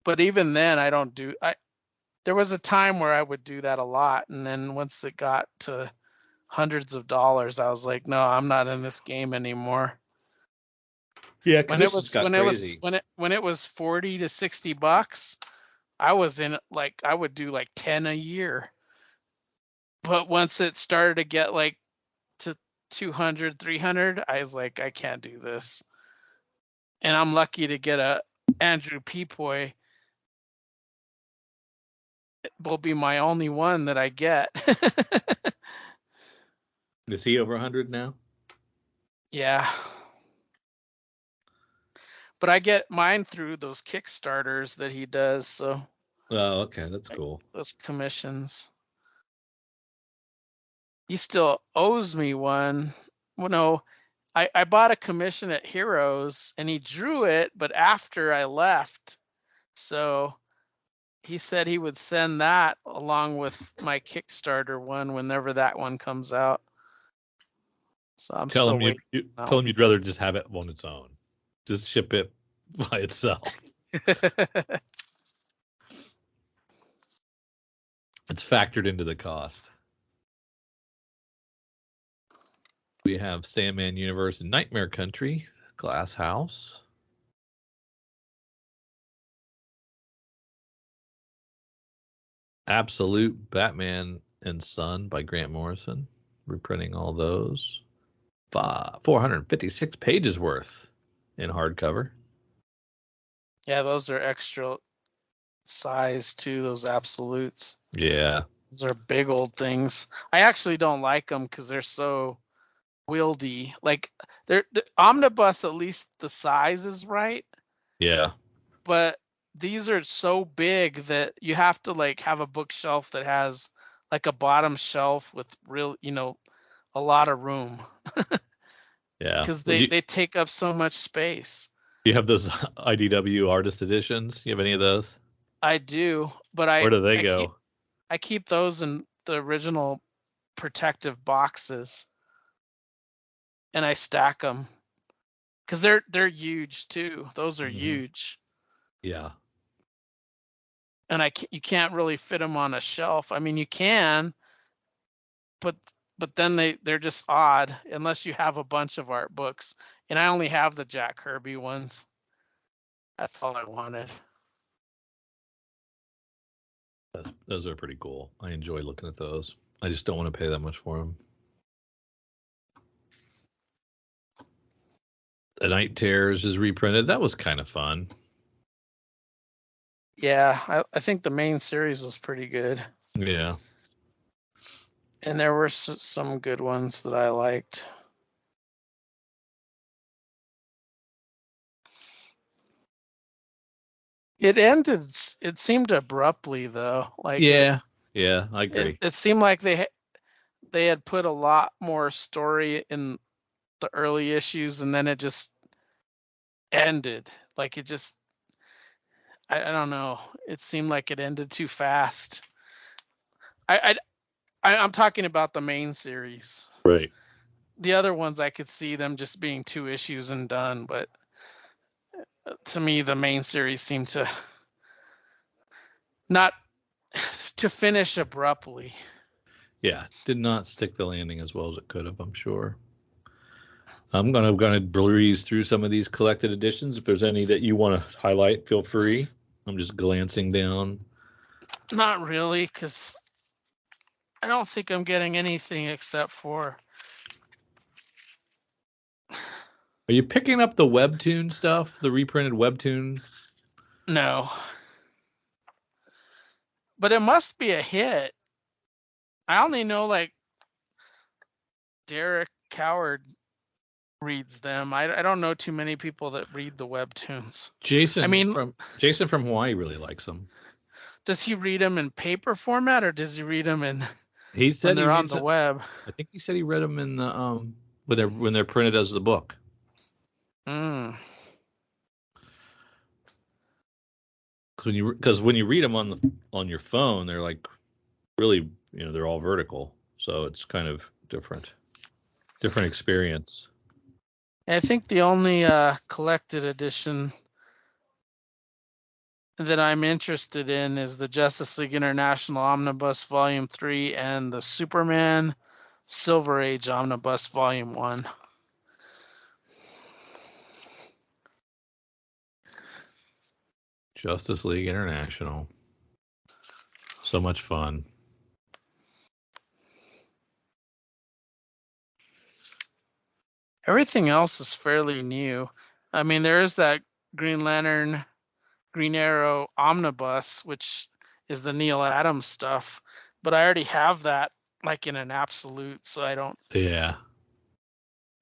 But even then, I don't do. There was a time where I would do that a lot, and then once it got to hundreds of dollars, I was like, no, I'm not in this game anymore. Yeah, when it was 40 to $60, I was in like I would do like 10 a year. But once it started to get like to 200, 300, I was like, I can't do this. And I'm lucky to get a Andrew Peepoy. It will be my only one that I get. Is he over 100 now? Yeah. But I get mine through those Kickstarters that he does, so. Oh, okay, that's cool. Those commissions. He still owes me one. Well, no, I bought a commission at Heroes, and he drew it, but after I left. So he said he would send that along with my Kickstarter one whenever that one comes out. So I'm still waiting. Tell him you'd rather just have it on its own. Just ship it by itself. It's factored into the cost. We have Sandman Universe and Nightmare Country, Glass House. Absolute Batman and Son by Grant Morrison. Reprinting all those. 456 pages worth in hardcover. Yeah, those are extra size too, those absolutes. Yeah. Those are big old things. I actually don't like them because they're so wieldy. Like the omnibus, at least the size is right. Yeah. But these are so big that you have to like have a bookshelf that has like a bottom shelf with real, a lot of room Yeah. because Well, they take up so much space. do you have those IDW artist editions? You have any of those? I do, but Where do they I keep go? I keep those in the original protective boxes and I stack them because they're huge too. Those are Hmm. huge, Yeah. and you can't really fit them on a shelf. I mean, you can, but then they're just odd unless you have a bunch of art books. And I only have the Jack Kirby ones. That's all I wanted. Those are pretty cool. I enjoy looking at those. I just don't want to pay that much for them. The Night Terrors is reprinted. That was kind of fun. Yeah, I think the main series was pretty good, Yeah. and there were some good ones that I liked. It ended. It seemed abruptly though. Like Yeah. Yeah, I agree. it seemed like they had put a lot more story in the early issues, and then it just ended. Like it just, I don't know. It seemed like it ended too fast. I, I'm talking about the main series. Right. The other ones I could see them just being 2 issues and done, but to me the main series seemed to not to finish abruptly. Yeah. Did not stick the landing as well as it could have, I'm sure. I'm gonna breeze through some of these collected editions. If there's any that you want to highlight, feel free. I'm just glancing down. Not really, because I don't think I'm getting anything except for. Are you picking up the webtoon stuff? The reprinted webtoon? No. But it must be a hit. I only know like Derek Coward reads them. I don't know too many people that read the webtoons. I mean, Jason from Hawaii really likes them. does he read them in paper format or does he read them in He when said he they're on reads the it. web? I think he said he read them in the when they're printed as the book. Mm. Because when you read them on your phone, they're like really, they're all vertical, so it's kind of different experience. I think the only collected edition that I'm interested in is the Justice League International Omnibus Volume 3 and the Superman Silver Age Omnibus Volume 1. Justice League International, so much fun. Everything else is fairly new. I mean, there is that Green Lantern, Green Arrow Omnibus, which is the Neil Adams stuff, but I already have that like in an absolute, so I don't Yeah.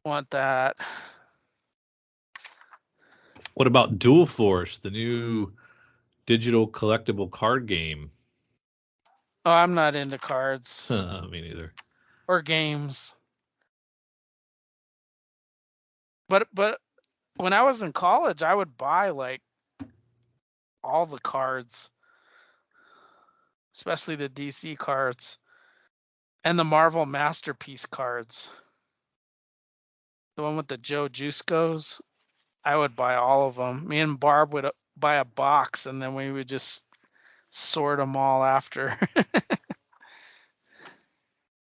want that. What about Dual Force, the new digital collectible card game? Oh, I'm not into cards Me neither. or games. But when I was in college, I would buy like all the cards, especially the DC cards and the Marvel Masterpiece cards. The one with the Joe Juicos, I would buy all of them. Me and Barb would buy a box, and then we would just sort them all after.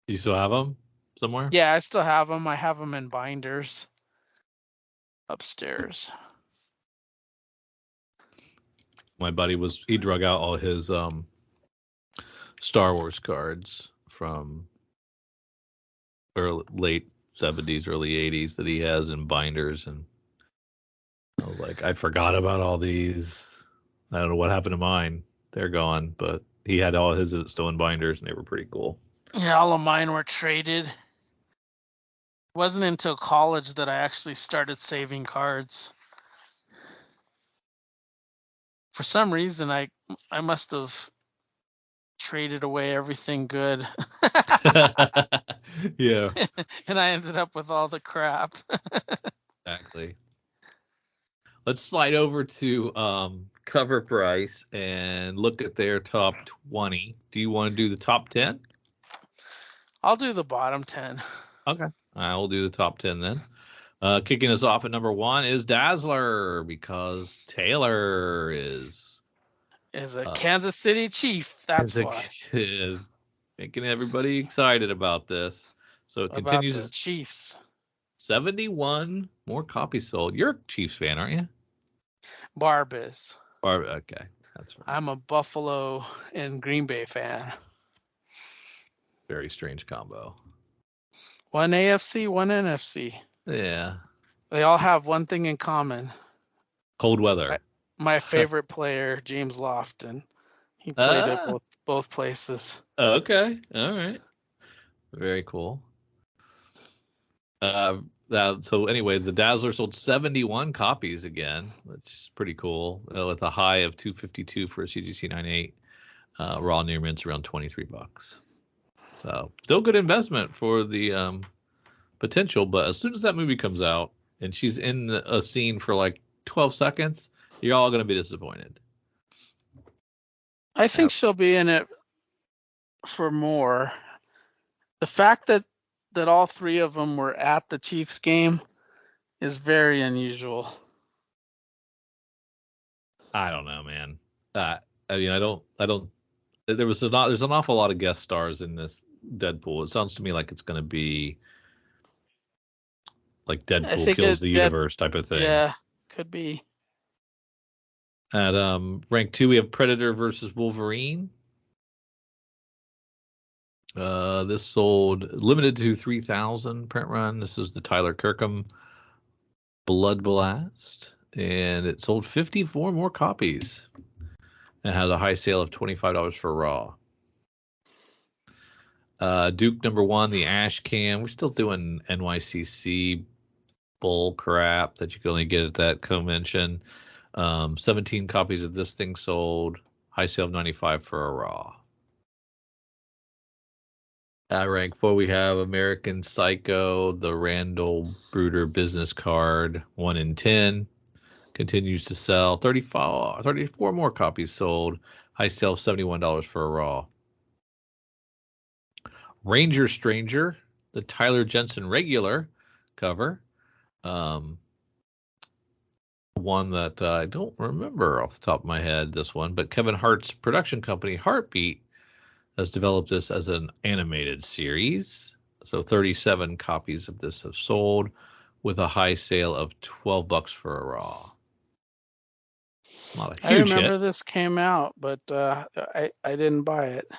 You still have them somewhere? Yeah, I still have them. I have them in binders upstairs. My buddy he drug out all his Star Wars cards from late 70s, early 80s that he has in binders, and I was like, I forgot about all these. I don't know what happened to mine. They're gone, but he had all his still in binders, and they were pretty cool. Yeah, all of mine were traded. It wasn't until college that I actually started saving cards. For some reason, I must have traded away everything good, Yeah, and I ended up with all the crap. exactly. Let's slide over to Cover Price and look at their top 20. Do you want to do the top 10? I'll do the bottom 10. Okay. I will do the top 10 then. Kicking us off at number 1 is Dazzler, because Taylor is a Kansas City Chief. That's why. is making everybody excited about this. So it About the continues. Chiefs. 71 more copies sold. You're a Chiefs fan, aren't you? Barb is. Okay, that's right. I'm a Buffalo and Green Bay fan. Very strange combo. One AFC, one NFC. Yeah. They all have one thing in common. Cold weather. My favorite player, James Lofton. He played at both places. Okay. All right. Very cool. So anyway, the Dazzler sold 71 copies again, which is pretty cool. With a high of 252 for a CGC 98. Raw near mint's around $23. So still good investment for the potential, but as soon as that movie comes out and she's in a scene for like 12 seconds, you're all going to be disappointed. I think she'll be in it for more. The fact that all three of them were at the Chiefs game is very unusual. I don't know, man. I mean, I don't. There's an awful lot of guest stars in this Deadpool. It sounds to me like it's going to be like Deadpool kills the universe type of thing. Yeah, could be. At rank 2, we have Predator versus Wolverine. This sold limited to 3,000 print run. This is the Tyler Kirkham Blood Blast, and it sold 54 more copies. It had a high sale of $25 for raw. Duke number 1, the Ash Can. We're still doing NYCC bull crap that you can only get at that convention. 17 copies of this thing sold. High sale of $95 for a raw. At rank 4, we have American Psycho, the Randall Bruder business card, 1 in 10. Continues to sell. 34 more copies sold. High sale of $71 for a raw. Ranger Stranger, the Tyler Jensen regular cover. One that I don't remember off the top of my head, this one, but Kevin Hart's production company, Heartbeat, has developed this as an animated series. So 37 copies of this have sold with a high sale of $12 for a raw. Not a huge hit. I remember this came out, but I didn't buy it.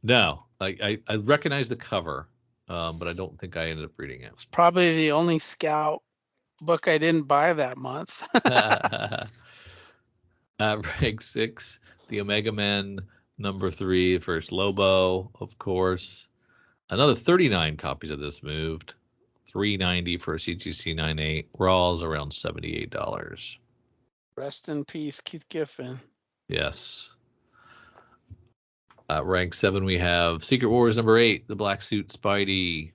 No, I recognize the cover, but I don't think I ended up reading it. It's probably the only Scout book I didn't buy that month. Rank 6, the Omega Men number 3, first Lobo, of course. Another 39 copies of this moved. $390 for a CGC 98. Raw's around $78. Rest in peace, Keith Giffen. Yes. Rank 7, we have Secret Wars number 8, the Black Suit Spidey.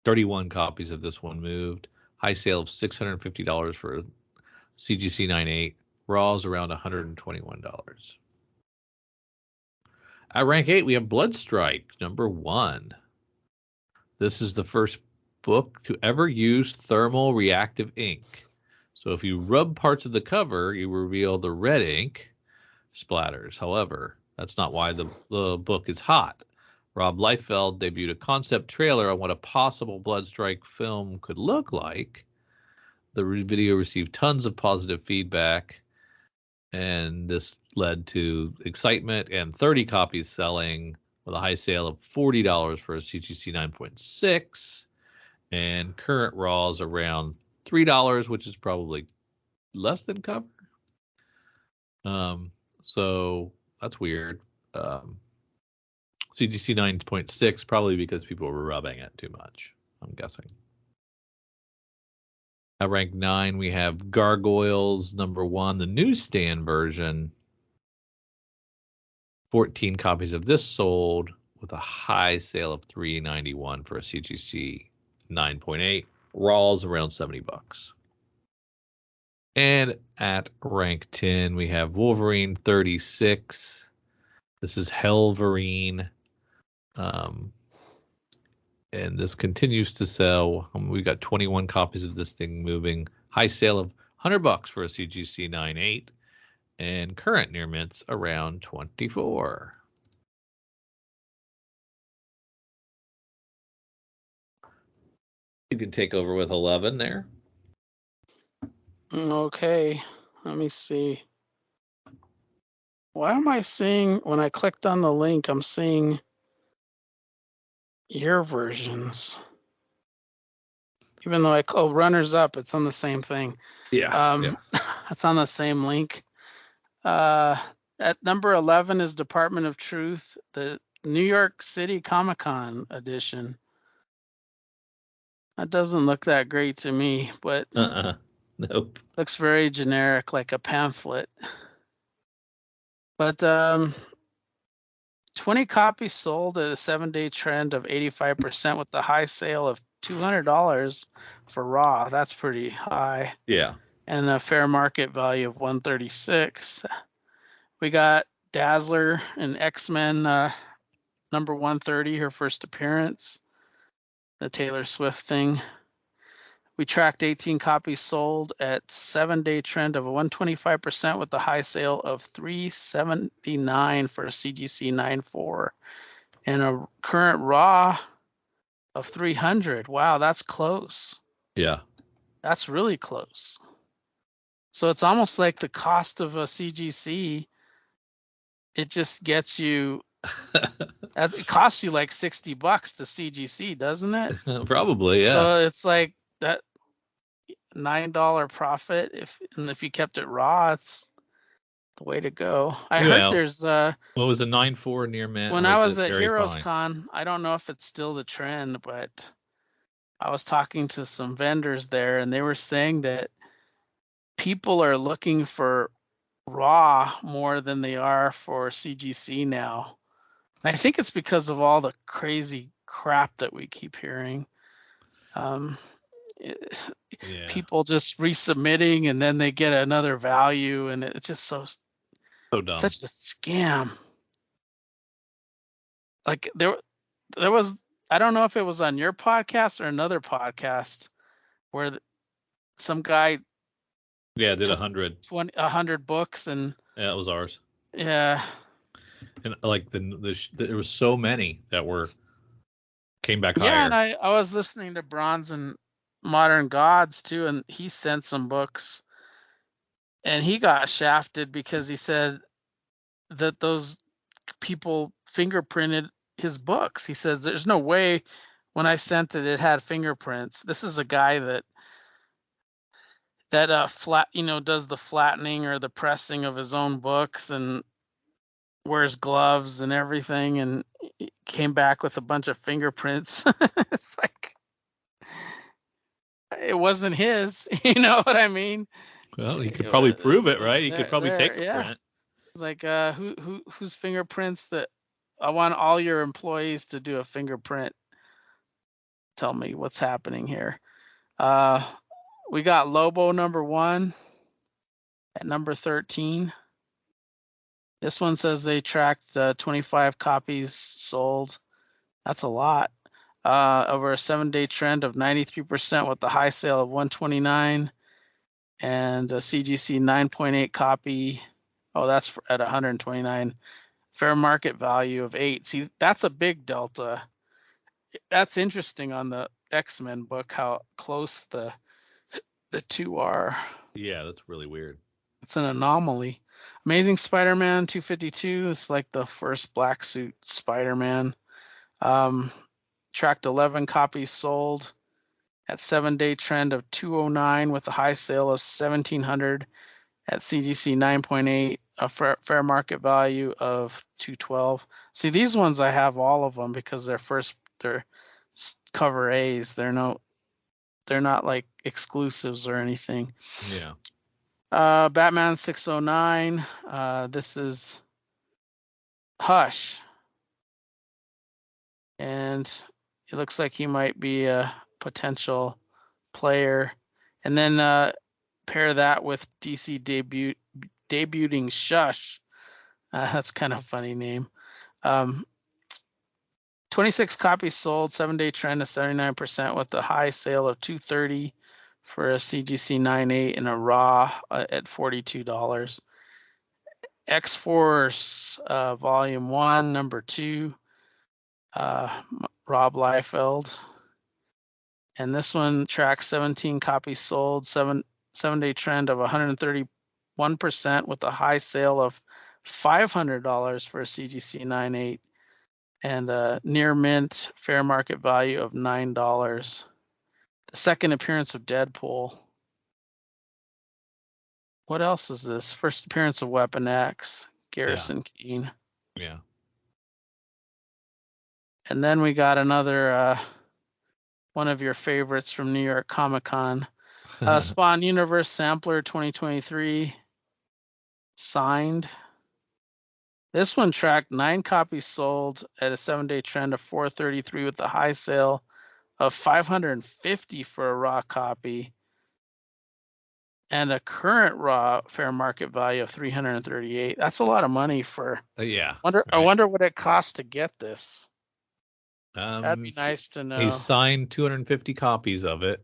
31 copies of this one moved. High sale of $650 for CGC 98. Raw's around $121. At rank 8, we have Bloodstrike number 1. This is the first book to ever use thermal reactive ink. So if you rub parts of the cover, you reveal the red ink splatters. However, that's not why the book is hot. Rob Liefeld debuted a concept trailer on what a possible Bloodstrike film could look like. The video received tons of positive feedback, and this led to excitement and 30 copies selling with a high sale of $40 for a CGC 9.6, and current raws around $3, which is probably less than cover. So that's weird. CGC 9.6 probably because people were rubbing it too much, I'm guessing. At rank 9, we have Gargoyles #1, the newsstand version. 14 copies of this sold with a high sale of $391 for a CGC 9.8. Raw's around $70. And at rank 10, we have Wolverine 36. This is Hellverine. And this continues to sell. We got 21 copies of this thing moving. High sale of $100 for a CGC 9.8. And current near mints around 24. You can take over with 11 there. Okay, let me see. Why am I seeing, when I clicked on the link, I'm seeing your versions? Even though runners up, it's on the same thing. Yeah. It's on the same link. At number 11 is Department of Truth, the New York City Comic-Con edition. That doesn't look that great to me, but Nope. looks very generic, like a pamphlet. But 20 copies sold at a 7-day trend of 85% with the high sale of $200 for Raw. That's pretty high. Yeah. And a fair market value of $136. We got Dazzler and X-Men number 130, her first appearance, the Taylor Swift thing. We tracked 18 copies sold at 7-day trend of 125% with the high sale of $379 for a CGC 9.4 and a current Raw of $300. Wow, that's close. Yeah. That's really close. So it's almost like the cost of a CGC. It just gets you. It costs you like $60 the CGC, doesn't it? Probably, yeah. So it's like that $9 profit. If you kept it raw, it's the way to go. I heard there's what was a 9.4 near mint? When I was at Heroes Con, I don't know if it's still the trend, but I was talking to some vendors there, and they were saying that people are looking for raw more than they are for CGC now. And I think it's because of all the crazy crap that we keep hearing. People just resubmitting and then they get another value, and it's just so dumb. Such a scam. Like there was, I don't know if it was on your podcast or another podcast where some guy did 100 books, and it was ours. Yeah. And like there was so many that came back higher. Yeah, and I was listening to Bronze and Modern Gods too, and he sent some books, and he got shafted because he said that those people fingerprinted his books. He says there's no way when I sent it had fingerprints. This is a guy that does the flattening or the pressing of his own books and wears gloves and everything, and came back with a bunch of fingerprints. It's like it wasn't his. You know what I mean? Well, he could probably prove it, right? He could probably take a print. It's like whose fingerprints that I want all your employees to do a fingerprint. Tell me what's happening here. We got Lobo #1 at number 13. This one says they tracked 25 copies sold. That's a lot. Over a 7-day trend of 93% with the high sale of 129 and a CGC 9.8 copy. Oh, that's at 129. Fair market value of 8. See, that's a big delta. That's interesting on the X-Men book, how close the two are. Yeah, that's really weird. It's an anomaly. Amazing Spider-Man 252 is like the first black suit Spider-Man. Tracked 11 copies sold at 7-day trend of 209 with a high sale of 1,700 at CGC 9.8, a fair market value of 212. See, these ones I have all of them because they're cover A's. They're they're not like exclusives or anything. Yeah. Batman 609. This is Hush, and it looks like he might be a potential player. And then pair that with DC debuting Shush. That's kind of a funny name. 26 copies sold, 7-day trend of 79% with a high sale of $230 for a CGC 9.8 and a raw at $42. X-Force Volume 1, Number 2, Rob Liefeld. And this one tracks 17 copies sold, 7-day trend of 131% with a high sale of $500 for a CGC 9.8 and a near mint fair market value of $9. The second appearance of Deadpool. What else is this? First appearance of Weapon X, Garrison Keene. Yeah. And then we got another one of your favorites from New York Comic Con. Spawn Universe Sampler 2023 signed. This one tracked 9 copies sold at a 7-day trend of 433 with a high sale of 550 for a raw copy and a current raw fair market value of 338. That's a lot of money for. Yeah. I wonder what it costs to get this. That'd be So nice to know. he signed 250 copies of it.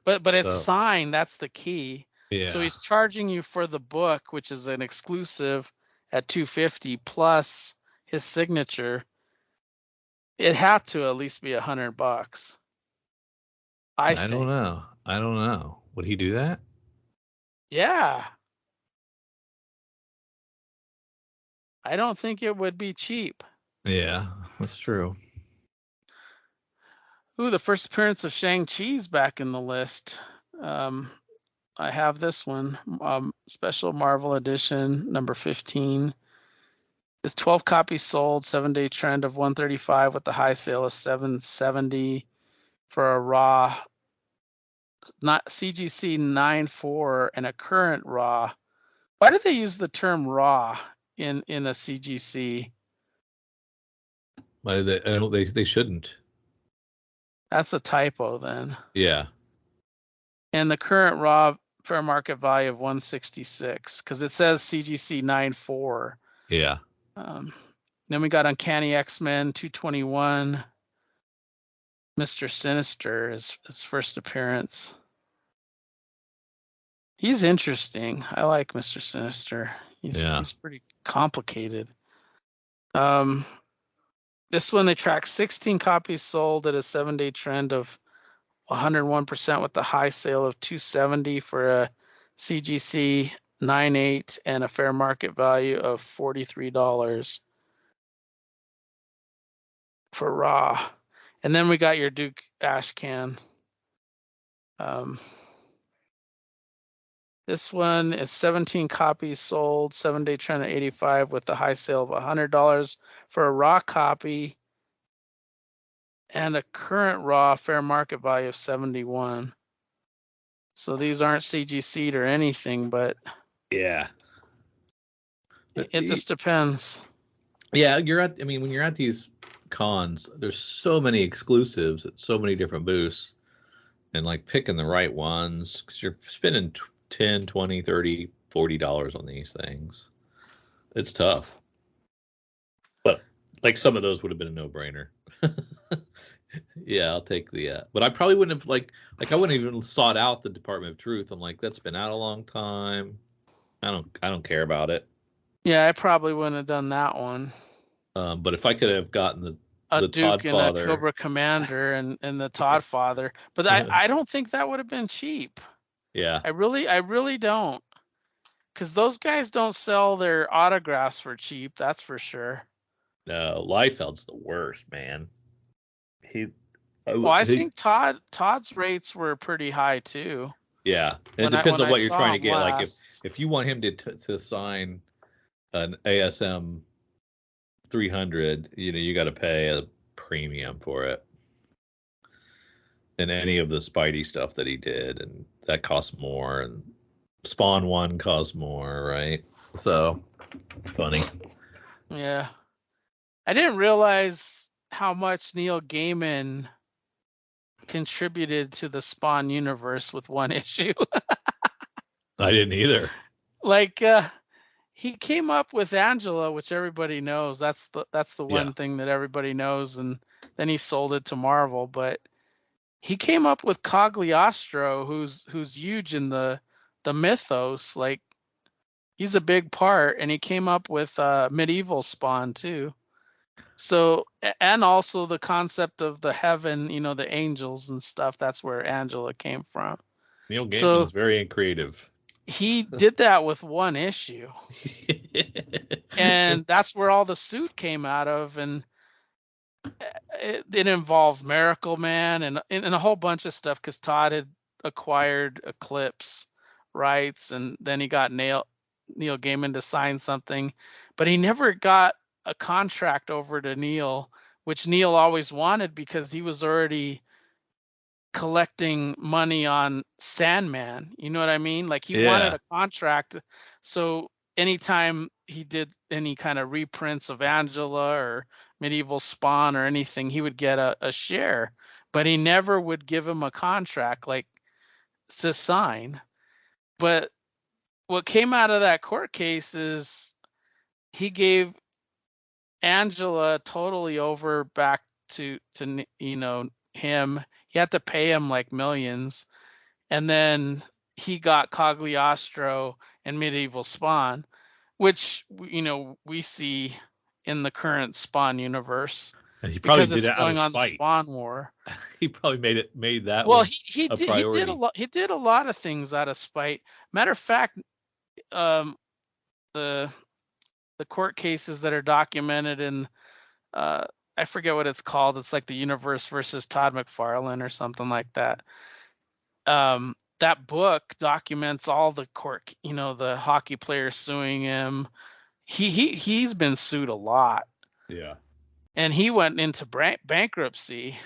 But it's signed. That's the key. Yeah. So he's charging you for the book, which is an exclusive, at $250 plus his signature. It had to at least be $100. I think. don't know. I don't know. Would he do that? Yeah. I don't think it would be cheap. Yeah, that's true. Ooh, the first appearance of Shang-Chi's back in the list. I have this one, special Marvel edition, number 15. It's 12 copies sold, 7-day trend of 135 with the high sale of 770 for a raw, not CGC 9.4 and a current raw. Why do they use the term raw in a CGC? They shouldn't. That's a typo then. Yeah. And the current raw fair market value of 166 because it says CGC 9.4. Yeah. Then we got Uncanny X-Men 221. Mr. Sinister is his first appearance. He's interesting. I like Mr. Sinister. He's pretty complicated. This one they track 16 copies sold at a 7-day trend of 101% with the high sale of 270 for a CGC 9.8 and a fair market value of $43 for raw. And then we got your Duke Ashcan. This one is 17 copies sold, 7-day trend at 85 with the high sale of $100 for a raw copy and a current raw fair market value of 71. So these aren't CGC'd or anything, but yeah, it just depends. Yeah, when you're at these cons, there's so many exclusives at so many different booths, and like picking the right ones because you're spending $10, $20, $30, $40 on these things. It's tough. But like some of those would have been a no-brainer. Yeah, I'll take the. But I probably wouldn't have I wouldn't even sought out the Department of Truth. I'm like, that's been out a long time. I don't care about it. Yeah, I probably wouldn't have done that one. But if I could have gotten the Duke and Todd a Cobra Commander and the Todd Father, but I don't think that would have been cheap. Yeah. I really don't, because those guys don't sell their autographs for cheap. That's for sure. No, Liefeld's the worst, man. I think Todd's rates were pretty high too. Yeah, it depends on what you're trying to get. Like if you want him to sign an ASM 300, you got to pay a premium for it. in any of the Spidey stuff that he did, and that costs more, and Spawn 1 costs more, right? So it's funny. Yeah. I didn't realize how much Neil Gaiman contributed to the Spawn universe with one issue. I didn't either. Like he came up with Angela, which everybody knows. That's the one thing that everybody knows, and then he sold it to Marvel. But he came up with Cagliostro, who's huge in the mythos. Like he's a big part, and he came up with medieval Spawn too. So, and also the concept of the heaven, the angels and stuff. That's where Angela came from. Neil Gaiman is very creative. He did that with one issue. And that's where all the suit came out of, and it involved Miracle Man and a whole bunch of stuff, because Todd had acquired Eclipse rights, and then he got Neil Gaiman to sign something, but he never got a contract over to Neil, which Neil always wanted, because he was already collecting money on Sandman. You know what I mean? Like he wanted a contract, so anytime he did any kind of reprints of Angela or Medieval Spawn or anything, he would get a share, but he never would give him a contract like to sign. But what came out of that court case is he gave Angela totally over back to him. He had to pay him like millions, and then he got Cagliostro and Medieval Spawn, which we see in the current Spawn universe. And he probably because did it's that going out of on spite. the Spawn War. He probably made that. Well, he did a lot of things out of spite. Matter of fact, the court cases that are documented in I forget what it's called. It's like the Universe versus Todd McFarlane or something like that. That book documents all the court, the hockey players suing him. He's been sued a lot. Yeah. And he went into bankruptcy,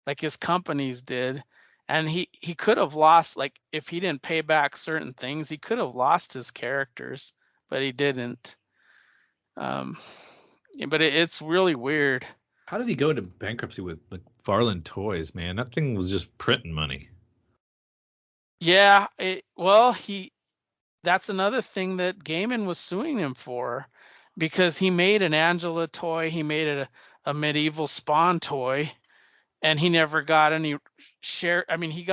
like his companies did. And he could have lost, like if he didn't pay back certain things, he could have lost his characters, but he didn't. But it's really weird. How did he go into bankruptcy with McFarlane Toys, man? That thing was just printing money. Yeah, that's another thing that Gaiman was suing him for, because he made an Angela toy, he made a Medieval Spawn toy, and he never got any share. I mean, he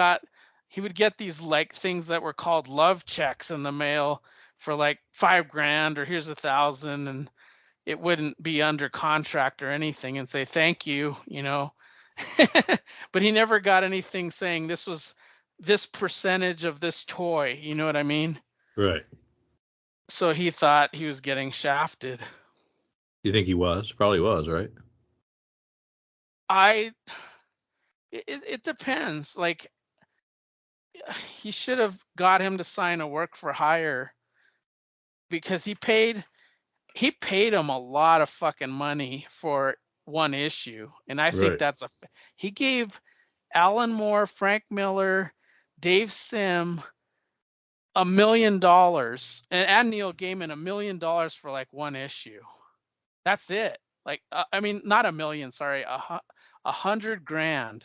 would get these like things that were called love checks in the mail for like $5,000 or here's $1,000, and it wouldn't be under contract or anything and say thank you, but he never got anything saying this was this percentage of this toy, you know what I mean? Right. So he thought he was getting shafted. You think he was? Probably was, right? It depends. Like he should have got him to sign a work for hire, because he paid him a lot of fucking money for one issue, and I think he gave Alan Moore, Frank Miller, Dave Sim $1 million, and Neil Gaiman $1 million for like one issue. That's it. Like I mean, not $1 million, sorry, $100,000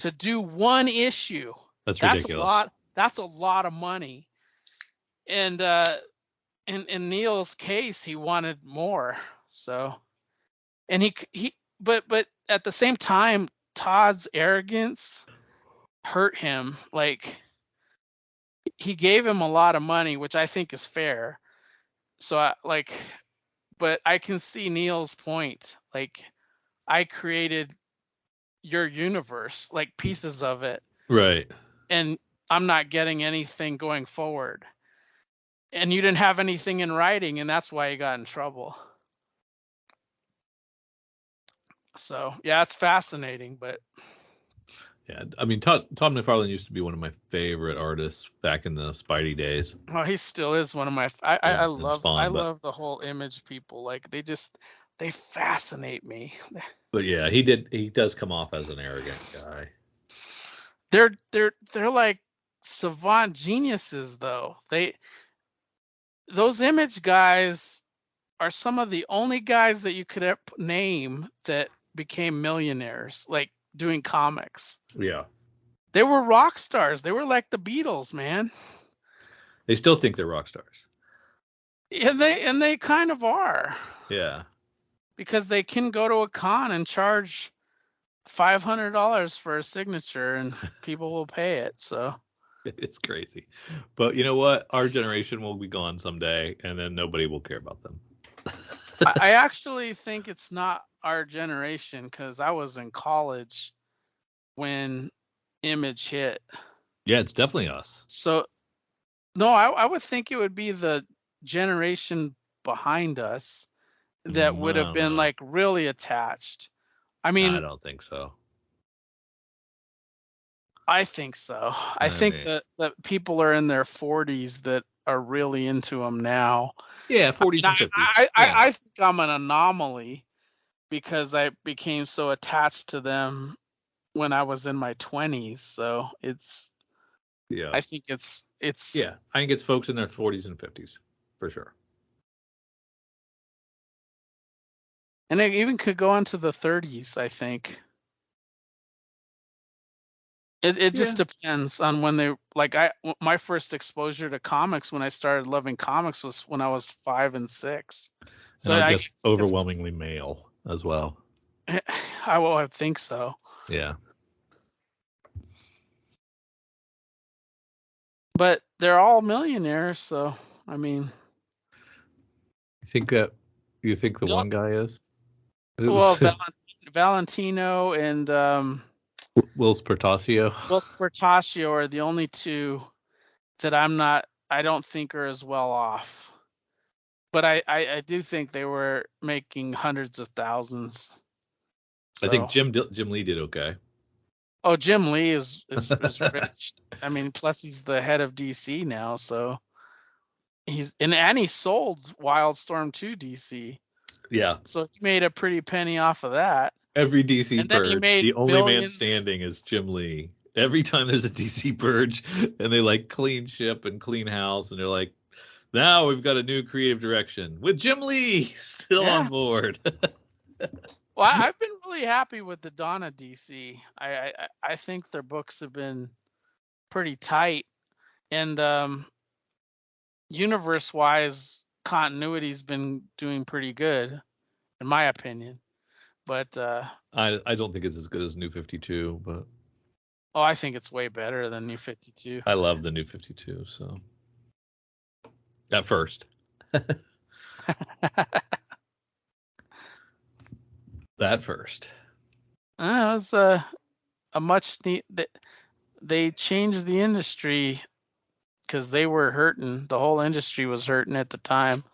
to do one issue. That's ridiculous. That's a lot of money. And in Neil's case, he wanted more. So, and but at the same time, Todd's arrogance hurt him. Like he gave him a lot of money, which I think is fair. So but I can see Neil's point. Like I created your universe, like pieces of it. Right. And I'm not getting anything going forward. And you didn't have anything in writing, and that's why you got in trouble. So yeah, it's fascinating, but yeah, I mean, Todd McFarlane used to be one of my favorite artists back in the Spidey days. Well, he still is one of my. I love the whole Image people. Like they fascinate me. But yeah, he does come off as an arrogant guy. they're like savant geniuses though. Those Image guys are some of the only guys that you could name that became millionaires, like doing comics. Yeah. They were rock stars. They were like the Beatles, man. They still think they're rock stars. And they kind of are. Yeah. Because they can go to a con and charge $500 for a signature and people will pay it. So It's crazy. But you know what? Our generation will be gone someday, and then nobody will care about them. I actually think it's not our generation because I was in college when Image hit. Yeah, it's definitely us. So, no, I would think it would be the generation behind us that would have been like really attached. I mean, I don't think so. I think so. I think that people are in their 40s that are really into them now. Yeah, 40s and 50s. I think I'm an anomaly because I became so attached to them when I was in my 20s. So I think it's yeah, I think it's folks in their 40s and 50s for sure. And it even could go into the 30s, I think. It just depends on when they my first exposure to comics when I started loving comics was when I was 5 and 6. So and I guess overwhelmingly male as well. I think so. Yeah. But they're all millionaires, so I mean. You think the one guy is? Well, Valentino and Will Spertasio. Will Spertasio are the only two that I don't think are as well off. But I do think they were making hundreds of thousands. So. I think Jim Lee did okay. Oh, Jim Lee is rich. I mean, plus he's the head of DC now, so he sold Wildstorm to DC. Yeah. So he made a pretty penny off of that. Every DC purge, the only man standing is Jim Lee. Every time there's a DC purge and they like clean ship and clean house and they're like, now we've got a new creative direction with Jim Lee still on board. Well, I've been really happy with the Donna DC. I think their books have been pretty tight, and universe-wise, continuity's been doing pretty good, in my opinion. But I don't think it's as good as New 52, but I think it's way better than New 52. I love the New 52, so at first. That first. It was a much neat. They changed the industry because they were hurting. The whole industry was hurting at the time.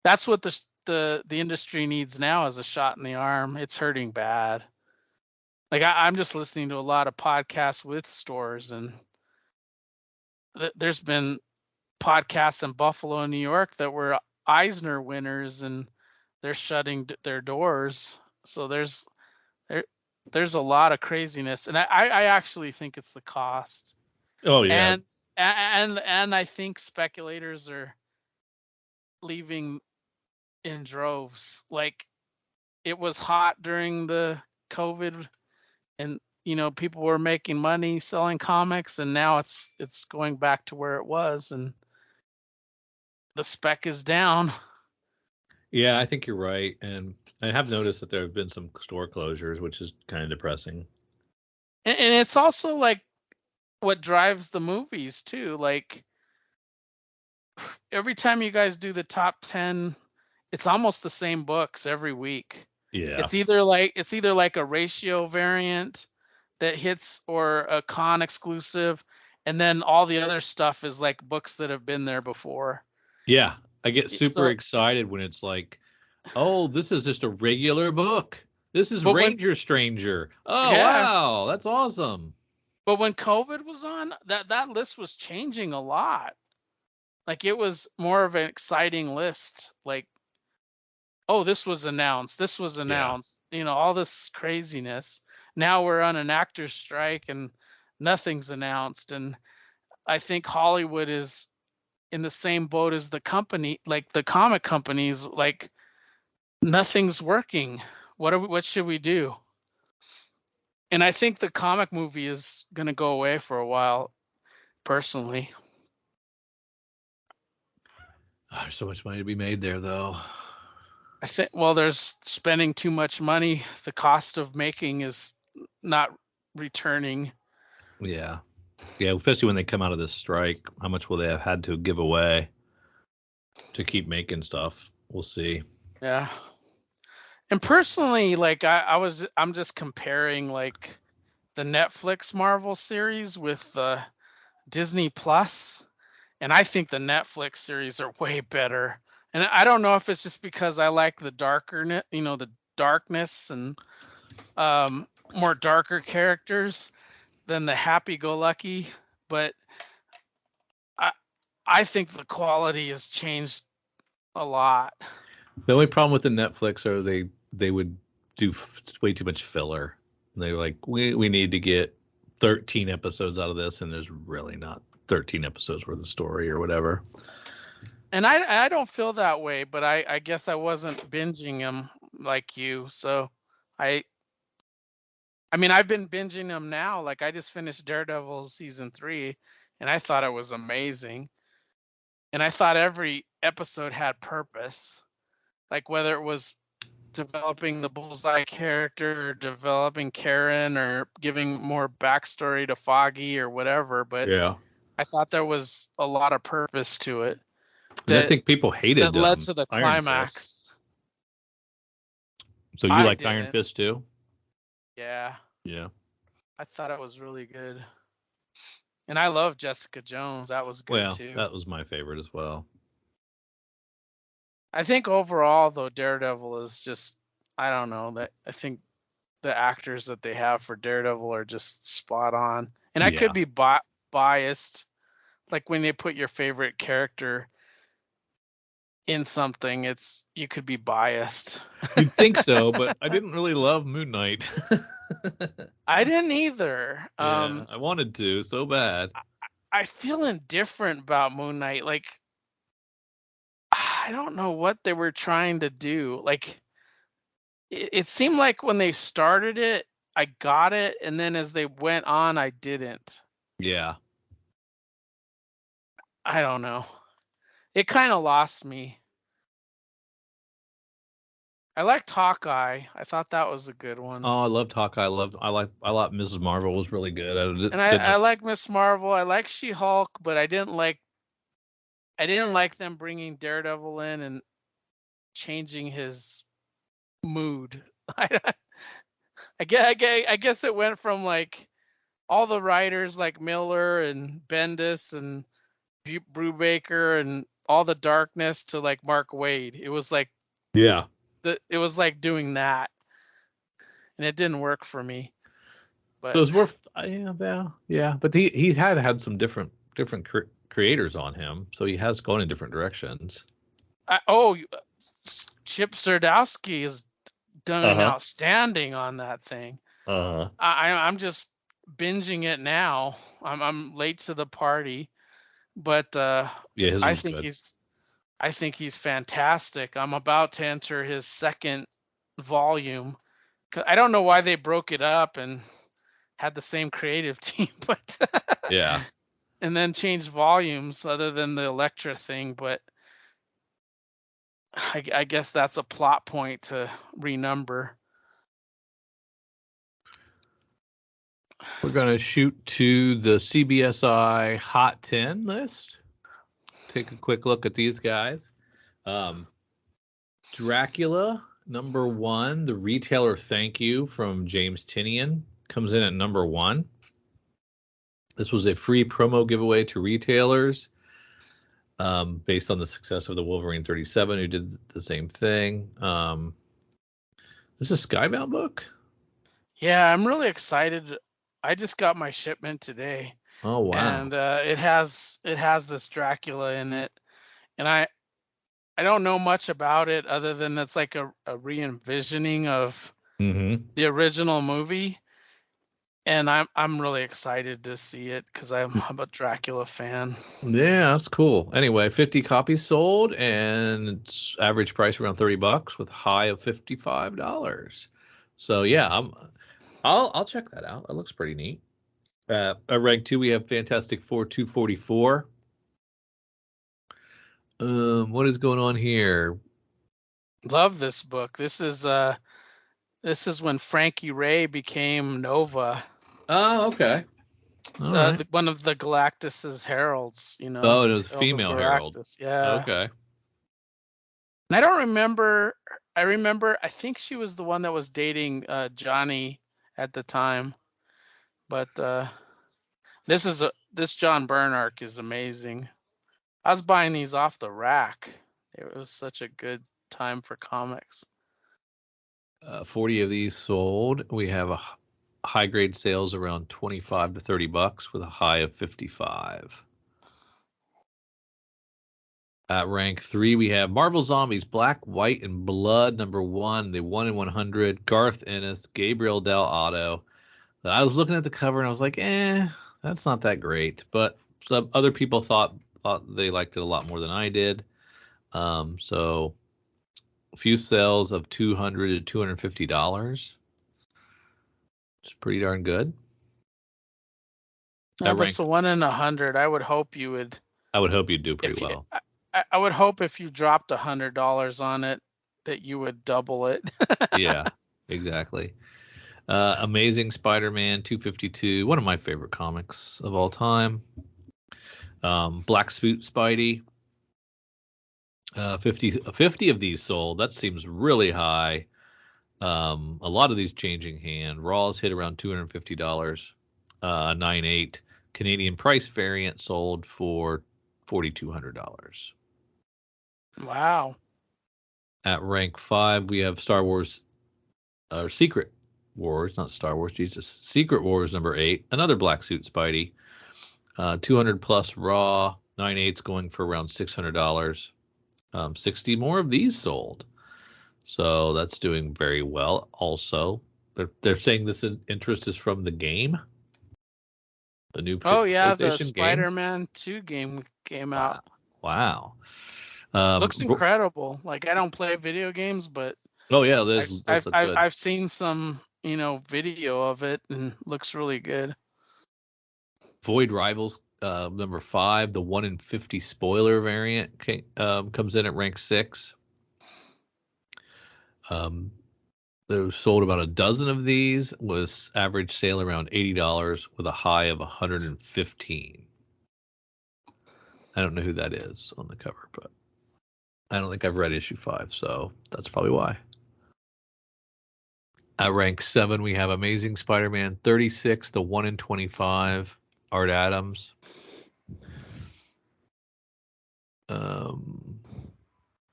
That's what the industry needs now is a shot in the arm. It's hurting bad. Like I'm just listening to a lot of podcasts with stores, and there's been podcasts in Buffalo, New York that were Eisner winners, and they're shutting their doors. So there's a lot of craziness, and I actually think it's the cost. Oh yeah. And I think speculators are leaving in droves. Like it was hot during the COVID, and people were making money selling comics, and now it's going back to where it was, and the spec is down. Yeah, I think you're right, and I have noticed that there have been some store closures, which is kind of depressing. And it's also like what drives the movies too. Like every time you guys do the top 10, it's almost the same books every week. Yeah. It's either like a ratio variant that hits or a con exclusive, and then all the other stuff is like books that have been there before. Yeah. I get super excited when it's like, oh, this is just a regular book. This is Ranger Stranger. Oh, yeah. Wow. That's awesome. But when COVID was on, that list was changing a lot. Like it was more of an exciting list. Like, oh, this was announced. This was announced. Yeah. All this craziness. now we're on an actor's strike and nothing's announced. And I think Hollywood is in the same boat as the company, like the comic companies, like nothing's working. What should we do? And I think the comic movie is going to go away for a while, personally. There's so much money to be made there, though. I think, well, there's spending too much money. The cost of making is not returning. Yeah. Yeah, especially when they come out of this strike, how much will they have had to give away to keep making stuff? We'll see. Yeah. And personally, like I'm just comparing like the Netflix Marvel series with the Disney Plus, and I think the Netflix series are way better. And I don't know if it's just because I like the darker, the darkness and more darker characters than the happy-go-lucky, but I think the quality has changed a lot. The only problem with the Netflix are they would do way too much filler. They're like, we need to get 13 episodes out of this, and there's really not 13 episodes worth of story or whatever. And I don't feel that way, but I guess I wasn't binging them like you. So I mean, I've been binging them now. Like I just finished Daredevil season 3, and I thought it was amazing. And I thought every episode had purpose. Like whether it was developing the Bullseye character or developing Karen or giving more backstory to Foggy or whatever, but Yeah. I thought there was a lot of purpose to it. And I think people hated that led to the Iron climax. Fist. So you liked Iron Fist too? Yeah. Yeah. I thought it was really good. And I love Jessica Jones. That was good too. That was my favorite as well. I think overall though, Daredevil is just, I don't know, I think the actors that they have for Daredevil are just spot on. And I could be biased. Like when they put your favorite character in something, you could be biased. You'd think so, but I didn't really love Moon Knight. I didn't either. I wanted to so bad. I feel indifferent about Moon Knight. Like, I don't know what they were trying to do. Like, it seemed like when they started it, I got it, and then as they went on, I didn't. Yeah. I don't know. It kind of lost me. I liked Hawkeye. I thought that was a good one. Oh, I loved Hawkeye. I thought Mrs. Marvel was really good. I like Miss Marvel. I like She-Hulk, but I didn't like them bringing Daredevil in and changing his mood. I guess it went from like all the writers like Miller and Bendis and Brubaker and all the darkness to like Mark Waid. It was like it was like doing that, and it didn't work for me. But it was worth, yeah. But he's had some different creators on him, so he has gone in different directions. Chip Zdarsky has done outstanding on that thing. I'm just binging it now. I'm late to the party, but I think he's fantastic. I'm about to enter his second volume. I don't know why they broke it up and had the same creative team, but yeah. And then changed volumes other than the Elektra thing, but I guess that's a plot point to renumber. We're going to shoot to the CBSI Hot 10 list. Take a quick look at these guys. Dracula, number 1, The Retailer Thank You from James Tinian, comes in at number 1. This was a free promo giveaway to retailers based on the success of the Wolverine 37, who did the same thing. This is a Skybound book? Yeah, I'm really excited. I just got my shipment today. Oh, wow. And it has this Dracula in it. And I don't know much about it other than it's like a re-envisioning of the original movie. And I'm really excited to see it because I'm a Dracula fan. Yeah, that's cool. Anyway, 50 copies sold, and it's average price around $30 with a high of $55. So yeah, I'll check that out. That looks pretty neat. At rank 2, we have Fantastic Four 244. What is going on here? Love this book. This is when Frankie Ray became Nova. Oh, okay. All right. One of the Galactus's heralds, Oh, it was a Herald of female herald. Galactus. Yeah. Okay. And I don't remember. I remember. I think she was the one that was dating Johnny at the time. But this John Byrne arc is amazing. I was buying these off the rack. It was such a good time for comics. 40 of these sold. We have a high grade sales around $25 to $30 with a high of 55. At rank 3, we have Marvel Zombies Black, White, and Blood #1, the 1 in 100, Garth Ennis, Gabriel Del Otto. I was looking at the cover and I was like, that's not that great. But some other people thought they liked it a lot more than I did. So a few sales of $200 to $250. It's pretty darn good. Yeah, but it's a 1 in 100. I would hope you would. I would hope you'd do pretty well. I would hope if you dropped $100 on it that you would double it. Yeah, exactly. Amazing Spider-Man 252, one of my favorite comics of all time. Black Suit Spidey. 50 of these sold. That seems really high. A lot of these changing hand. Raws hit around $250. 9.8 Canadian price variant sold for $4,200. Wow. At rank 5, we have Star Wars, or Secret Wars, not Star Wars, Jesus. Secret Wars #8, another black suit Spidey. 200 plus raw, 9.8s going for around $600. 60 more of these sold. So that's doing very well. Also, they're saying this interest is from the game. The new PlayStation the game. Spider-Man 2 game came out. Wow. Looks incredible. Like, I don't play video games, but oh yeah, I've seen some video of it and looks really good. Void Rivals #5, the 1 in 50 spoiler variant comes in at rank 6. They sold about a dozen of these, with average sale around $80 with a high of 115. I don't know who that is on the cover, but I don't think I've read issue 5, so that's probably why. At rank 7, we have Amazing Spider-Man 36, the 1 in 25, Art Adams.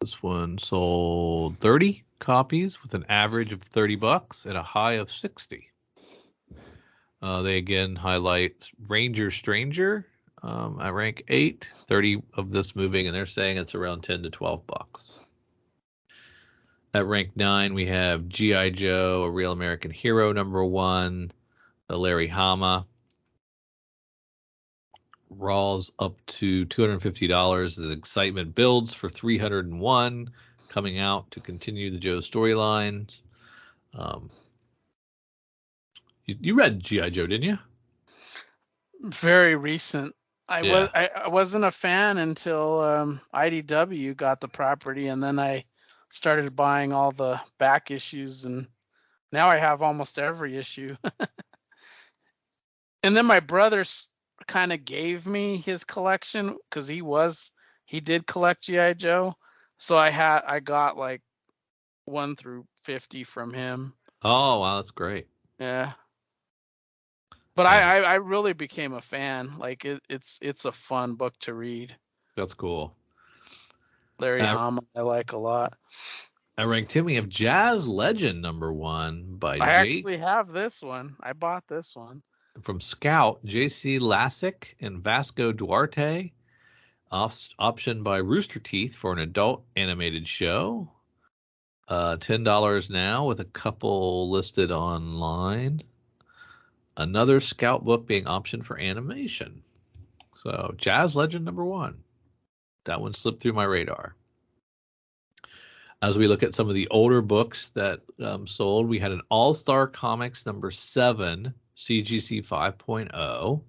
This one sold 30 copies with an average of $30 and a high of 60. They again highlight Ranger Stranger at rank 8, 30 of this moving, and they're saying it's around $10 to $12. At rank 9, we have G.I. Joe, A Real American Hero #1, the Larry Hama. Raw's up to $250 as excitement builds for 301 coming out to continue the Joe storylines. You read G.I. Joe, didn't you? Very recent. I wasn't a fan until IDW got the property, and then I started buying all the back issues, and now I have almost every issue. And then my brother's kind of gave me his collection because he did collect G.I. Joe, so I got like 1 through 50 from him. Oh wow, that's great. Yeah, but I really became a fan. Like, it's a fun book to read. That's cool. Larry Hama I like a lot. At rank 10, we have Jazz Legend #1 by I actually have this one. I bought this one. From Scout, J.C. Lassick and Vasco Duarte. Optioned by Rooster Teeth for an adult animated show. $10 now with a couple listed online. Another Scout book being optioned for animation. So Jazz Legend #1. That one slipped through my radar. As we look at some of the older books that sold, we had an All-Star Comics #7 CGC 5.0,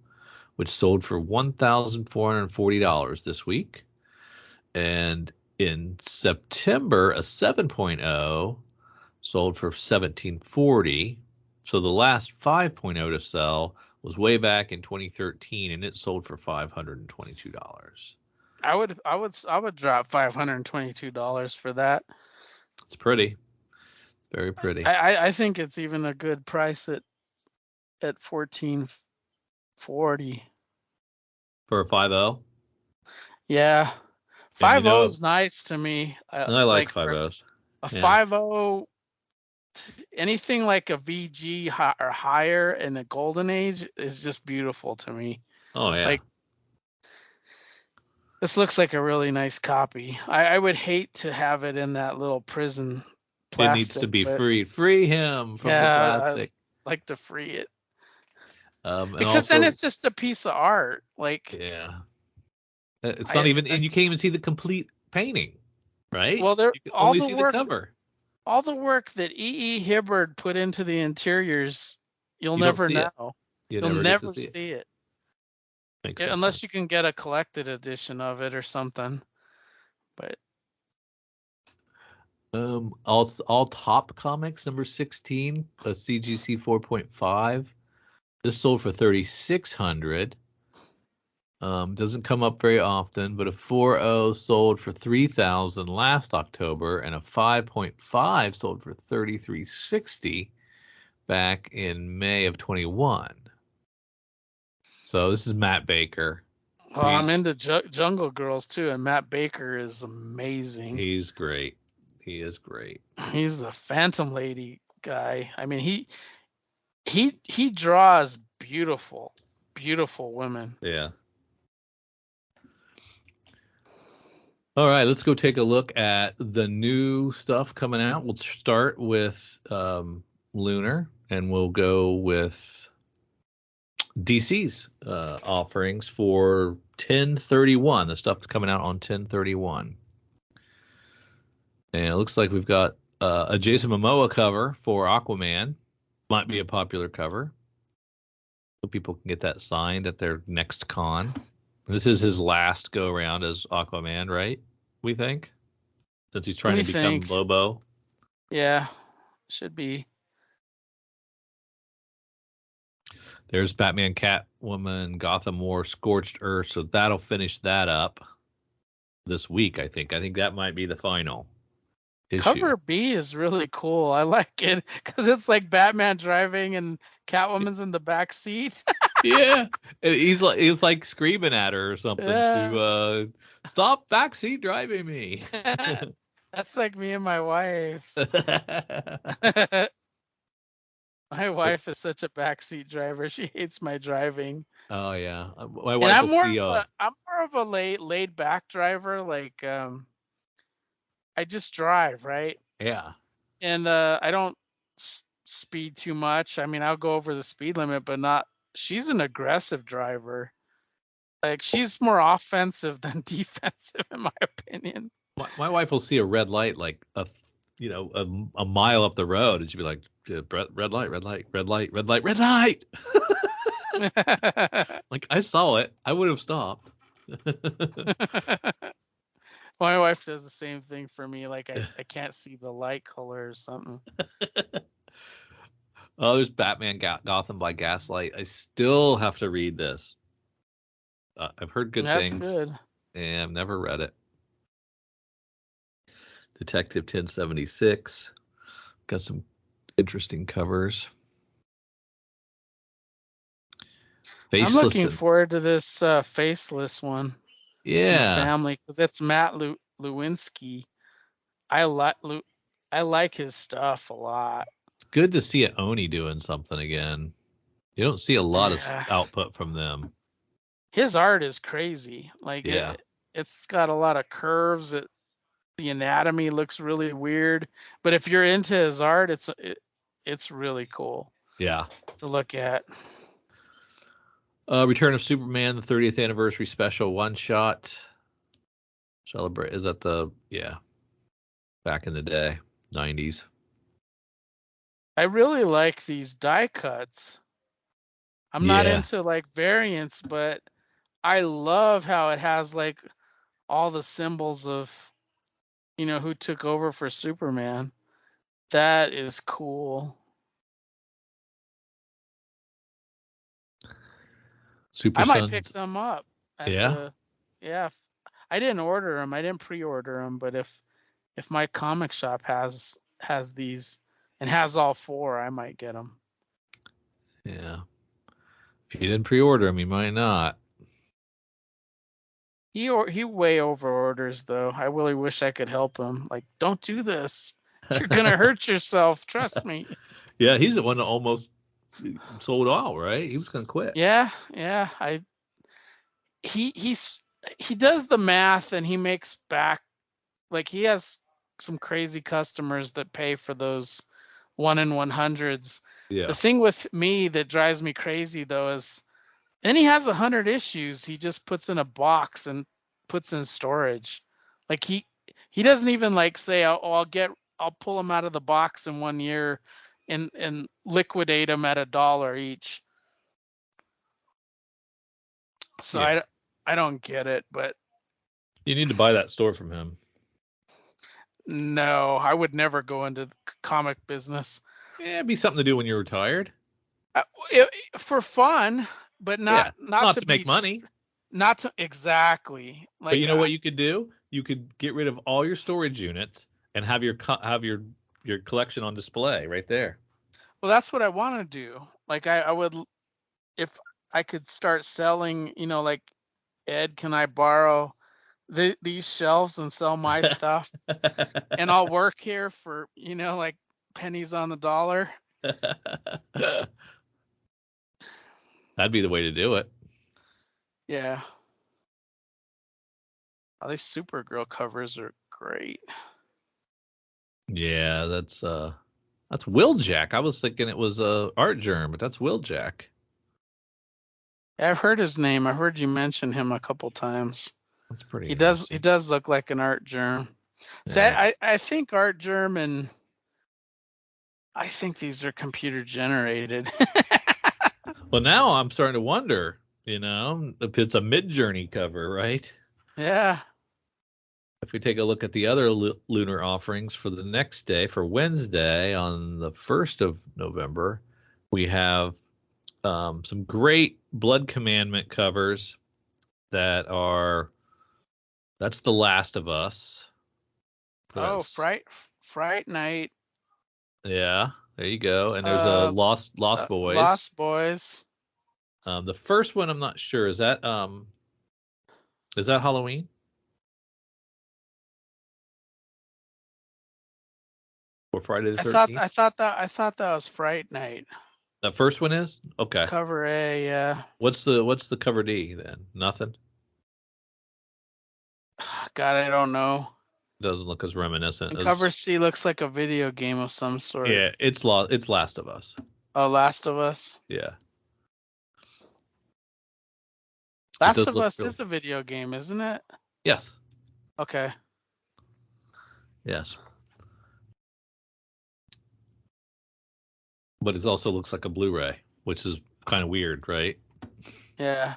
which sold for $1,440 this week. And in September, a 7.0 sold for $1,740. So the last 5.0 to sell was way back in 2013, and it sold for $522. I would drop $522 for that. It's pretty. It's very pretty. I think it's even a good price at $1,440 for a 5.0. Yeah, And 5.0 is nice to me. I like 5.0s. A 5.0, anything like a VG or higher in the golden age is just beautiful to me. Oh yeah. Like, this looks like a really nice copy. I would hate to have it in that little prison plastic. It needs to be free. Free him from the plastic. I'd like to free it. Because also, then it's just a piece of art. Like, yeah. It's not even, and you can't even see the complete painting, right? Well, you can only see the cover. All the work that E.E. Hibbard put into the interiors, you'll never know. You'll never see it. Unless you can get a collected edition of it or something. But all top comics #16, a CGC 4.5. This sold for $3,600. Doesn't come up very often, but a 4.0 sold for $3,000 last October, and a 5.5 sold for $3,360 back in May of 21. So this is Matt Baker. Well, I'm into Jungle Girls too, and Matt Baker is amazing. He's great. He is great. He's the Phantom Lady guy. I mean, he draws beautiful women. Yeah. All right, let's go take a look at the new stuff coming out. We'll start with Lunar, and we'll go with DC's offerings for 10/31, the stuff that's coming out on 10/31. And it looks like we've got a Jason Momoa cover for Aquaman. Might be a popular cover. So people can get that signed at their next con. This is his last go around as Aquaman, right? We think, since he's trying to become Lobo. Yeah, should be. There's Batman, Catwoman, Gotham War, Scorched Earth. So that'll finish that up this week, I think. I think that might be the final issue. Cover B is really cool. I like it because it's like Batman driving and Catwoman's in the back seat. Yeah, he's like screaming at her or something to stop backseat driving me. That's like me and my wife. My wife is such a backseat driver. She hates my driving. Oh yeah, my wife. I'm more of a laid back driver. Like I just drive, right? Yeah. And I don't speed too much. I mean, I'll go over the speed limit, but not. She's an aggressive driver. Like, she's more offensive than defensive, in my opinion. My wife will see a red light like a mile up the road, and she'll be like, red light, red light, red light, red light, red light. Like, I saw it. I would have stopped. My wife does the same thing for me. Like, I can't see the light color or something. Oh, there's Batman Gotham by Gaslight. I still have to read this. I've heard good things. That's good. And I've never read it. Detective 1076. Got some interesting covers. Faceless. I'm looking forward to this Faceless one. Yeah. Family, because it's Matt Lewinsky. I like his stuff a lot. It's good to see Oni doing something again. You don't see a lot of output from them. His art is crazy. Like, it's got a lot of curves. The anatomy looks really weird. But if you're into his art, it's really cool. Yeah. To look at. Return of Superman, the 30th anniversary special one shot. Celebrate. Is that back in the day, 90s? I really like these die cuts. I'm not Yeah. into like variants, but I love how it has like all the symbols of, who took over for Superman. That is cool. Super I might pick Sons. them up at Yeah. the, yeah. I didn't order them. I didn't pre-order them, but if my comic shop has these and has all four, I might get them. Yeah. If you didn't pre-order them, you might not. He way over orders though. I really wish I could help him. Like, don't do this. You're gonna hurt yourself. Trust me. Yeah, he's the one that almost sold out, right? He was gonna quit. Yeah. He's he does the math and he makes back, like, he has some crazy customers that pay for those 1 in 100s. Yeah. The thing with me that drives me crazy though is then he has 100 issues he just puts in a box and puts in storage. Like he doesn't even like say, I'll pull them out of the box in 1 year and liquidate them at $1 each. So Yeah. I don't get it, but You need to buy that store from him. no, I would never go into the comic business. Yeah, it'd be something to do when you're retired. For fun, but not to make money. Not to exactly. Like, But you know what you could do? You could get rid of all your storage units and have your collection on display right there. Well, that's what I want to do. Like, I would, if I could start selling, like, Ed, can I borrow these shelves and sell my stuff? And I'll work here for, like pennies on the dollar. That'd be the way to do it. Yeah. Oh, these Supergirl covers are great. Yeah, that's Will-Jack. I was thinking it was Art Germ, but that's Will-Jack. Yeah, I've heard his name. I heard you mention him a couple times. That's pretty. He does look like an Art Germ. So Yeah. I think Art Germ, and I think these are computer generated. Well, now I'm starting to wonder, if it's a Mid-Journey cover, right? Yeah. If we take a look at the other lunar offerings for the next day, for Wednesday on the 1st of November, we have some great Blood Commandment covers that's The Last of Us. Oh, Fright Night. Yeah, there you go. And there's a Lost Boys. Lost Boys. The first one I'm not sure. Is that Halloween? Or Friday the 13th? I thought that was Fright Night. The first one is? Okay. Cover A, yeah. What's the cover D then? Nothing? God, I don't know. Doesn't look as reminiscent. And cover C looks like a video game of some sort. Yeah, it's Last of Us. Oh, Last of Us? Yeah. Last of Us is a video game, isn't it? Yes. Okay. Yes. But it also looks like a Blu-ray, which is kind of weird, right? Yeah.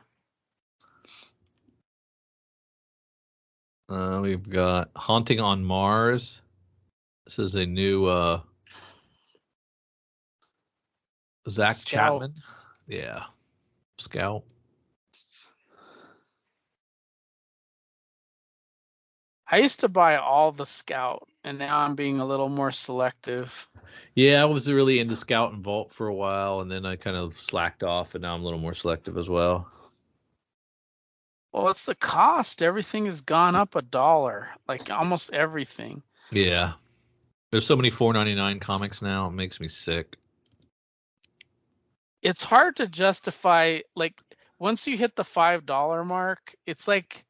We've got Haunting on Mars. This is a new Zach Scout. Chapman. Yeah. Scout. I used to buy all the Scout, and now I'm being a little more selective. Yeah, I was really into Scout and Vault for a while, and then I kind of slacked off, and now I'm a little more selective as well. Well, it's the cost. Everything has gone up $1, like almost everything. Yeah. There's so many $4.99 comics now. It makes me sick. It's hard to justify, like, once you hit the $5 mark, it's like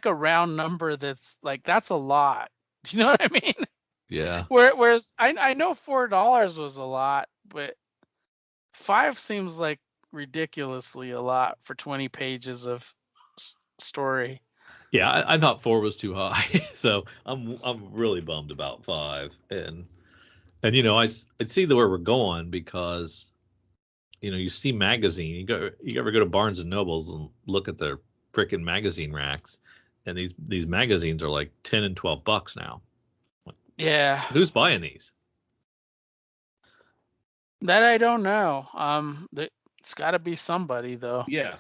a round number that's like, that's a lot. Do you know what I mean? Yeah. Whereas I know $4 was a lot, but $5 seems like ridiculously a lot for 20 pages of story. Yeah, I thought 4 was too high, so I'm really bummed about 5. And I see where we're going because you see magazine. You ever go to Barnes and Nobles and look at their frickin' magazine racks, and these magazines are like $10 and $12 now. Yeah, Who's buying these? that I don't know. It's got to be somebody though. Yeah.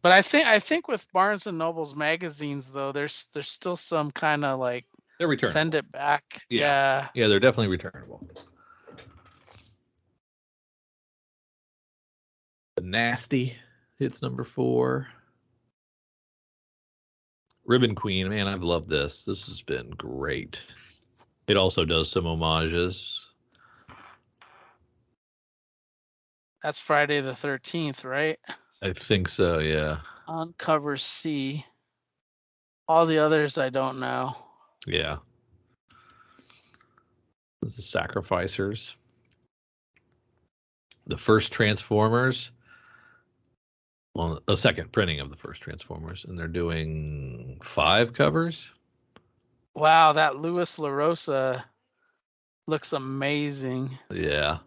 But I think with Barnes and Noble's magazines though, there's still some kind of like They're returnable. send it back. Yeah, they're definitely returnable. The Nasty hits number 4. Ribbon Queen, man, I've loved this. This has been great. It also does some homages. That's Friday the 13th, right? I think so, yeah. On cover C. All the others I don't know. Yeah. This is Sacrificers. The first Transformers. Well, a second printing of the first Transformers, and they're doing 5 covers. Wow, that Louis LaRosa looks amazing. Yeah.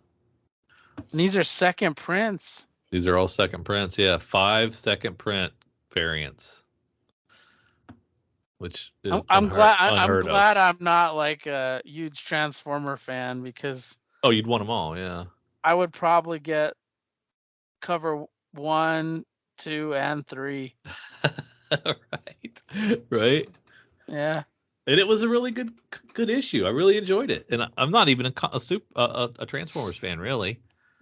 And these are second prints. These are all second prints. Yeah, 5 second print variants. Which is I'm glad of. I'm not like a huge Transformer fan because You'd want them all, yeah. I would probably get cover 1, 2, and 3. Right. Yeah. And it was a really good issue. I really enjoyed it, and I'm not even a Transformers fan, really.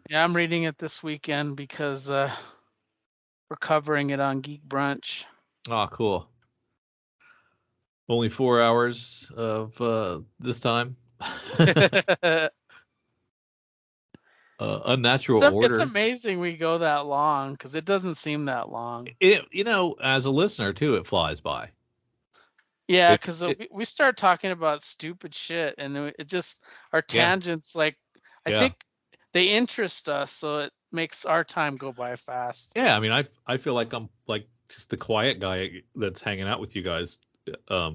Yeah, I'm reading it this weekend because we're covering it on Geek Brunch. Oh, cool. Only 4 hours of this time. Unnatural Order. It's amazing we go that long because it doesn't seem that long. As a listener too, it flies by. Yeah, because we start talking about stupid shit, and it just our tangents. Like I think they interest us, so it makes our time go by fast. Yeah, I mean, I feel like I'm like just the quiet guy that's hanging out with you guys. I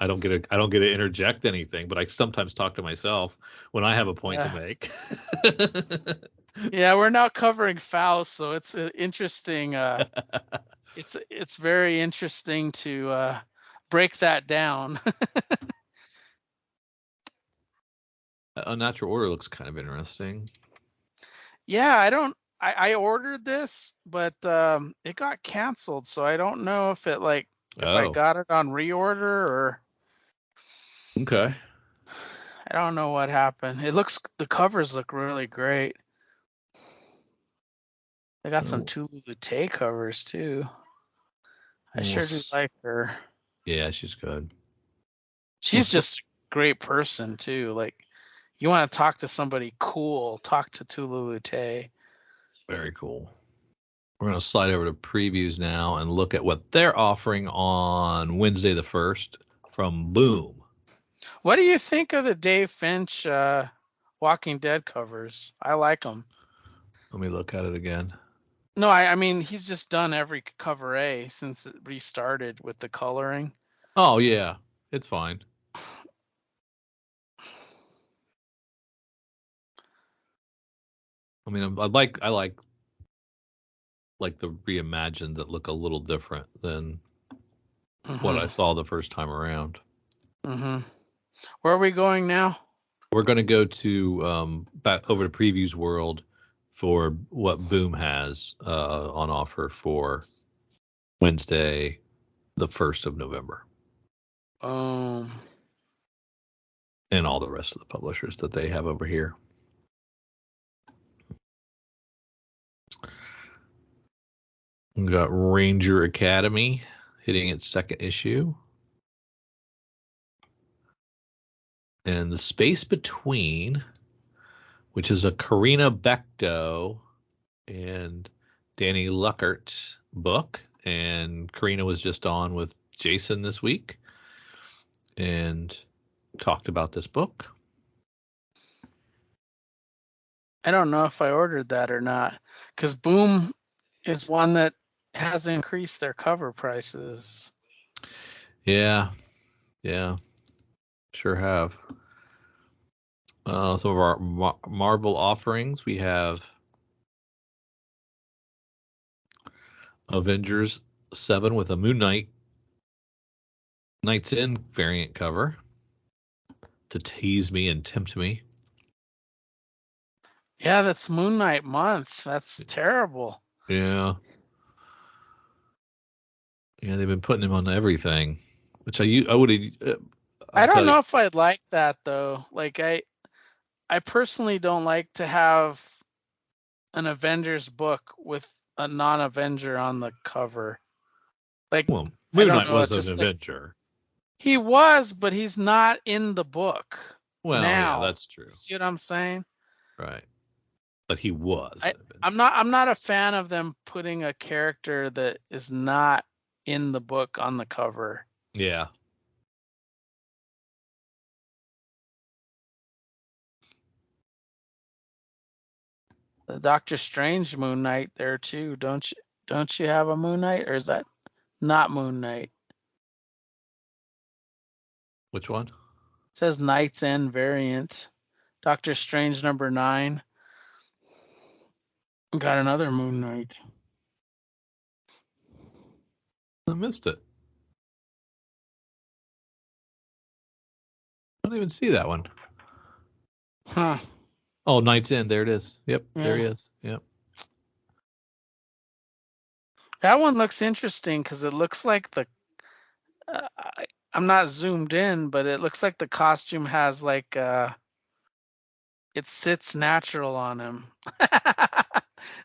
don't get to interject anything, but I sometimes talk to myself when I have a point to make. Yeah, we're now covering Faust, so it's interesting. It's very interesting to break that down. Unnatural Order looks kind of interesting. Yeah, I ordered this, but it got canceled, so I don't know if it if I got it on reorder or. Okay. I don't know what happened. The covers look really great. They got some Tulu Lute covers too. I sure do like her. Yeah, she's good. She's just a great person too. Like, you want to talk to somebody cool, talk to Tulu Lute. Very cool. We're going to slide over to previews now and look at what they're offering on Wednesday the 1st from Boom. What do you think of the Dave Finch Walking Dead covers? I like them. Let me look at it again. No, I mean, he's just done every cover A since it restarted with the coloring. Oh, yeah. It's fine. I mean, I like the reimagined that look a little different than what I saw the first time around. Mm-hmm. Where are we going now? We're going to go to back over to Previews World for what Boom has on offer for Wednesday, the 1st of November. And all the rest of the publishers that they have over here. We got Ranger Academy hitting its 2nd issue. And The Space Between, which is a Karina Becto and Danny Luckert book. And Karina was just on with Jason this week and talked about this book. I don't know if I ordered that or not, because Boom is one that has increased their cover prices. Yeah, sure have. Some of our Marvel offerings, we have Avengers 7 with a Moon Knight Night's End variant cover to tease me and tempt me. Yeah, that's Moon Knight month. That's terrible. Yeah. Yeah, they've been putting him on everything, which I would have. I don't know if I'd like that though. Like I personally don't like to have an Avengers book with a non-Avenger on the cover. Like, Well, I Moon don't Knight know. was It's an just like adventure. he was, but he's not in the book Well, yeah, now. that's true. See what I'm saying? Right. But he was. I'm not a fan of them putting a character that is not in the book on the cover. Yeah. The Doctor Strange Moon Knight there too. Don't you have a Moon Knight, or is that not Moon Knight? Which one? It says Knight's End variant. Doctor Strange number 9. Got another Moon Knight. I missed it. I don't even see that one. Huh. Oh, Night's End. There it is. Yep, Yeah. there he is. Yep. That one looks interesting because it looks like I'm not zoomed in, but it looks like the costume has like it sits natural on him.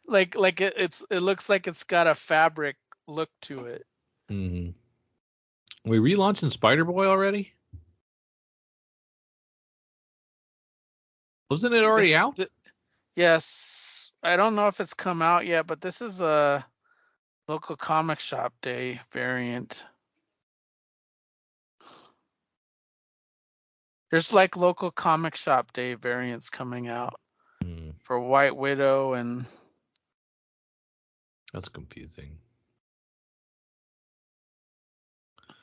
like it looks like it's got a fabric look to it. Mm-hmm. We relaunching Spider-Boy already? Wasn't it already out? Yes. I don't know if it's come out yet, but this is a local comic shop day variant. There's like local comic shop day variants coming out for White Widow, and that's confusing.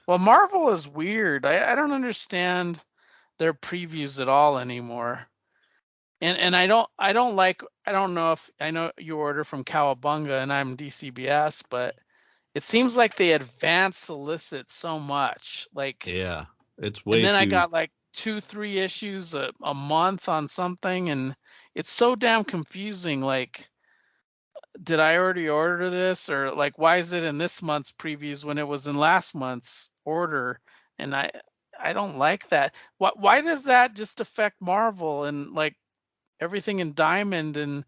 Well, Marvel is weird. I don't understand their previews at all anymore. And I don't know if I know you order from Cowabunga and I'm DCBS, but it seems like they advance solicit so much. Like, yeah, it's way and then too. I got like 2-3 issues a month on something, and it's so damn confusing. Like, did I already order this, or like why is it in this month's previews when it was in last month's order? And I don't like that. Why does that just affect Marvel and like everything in Diamond and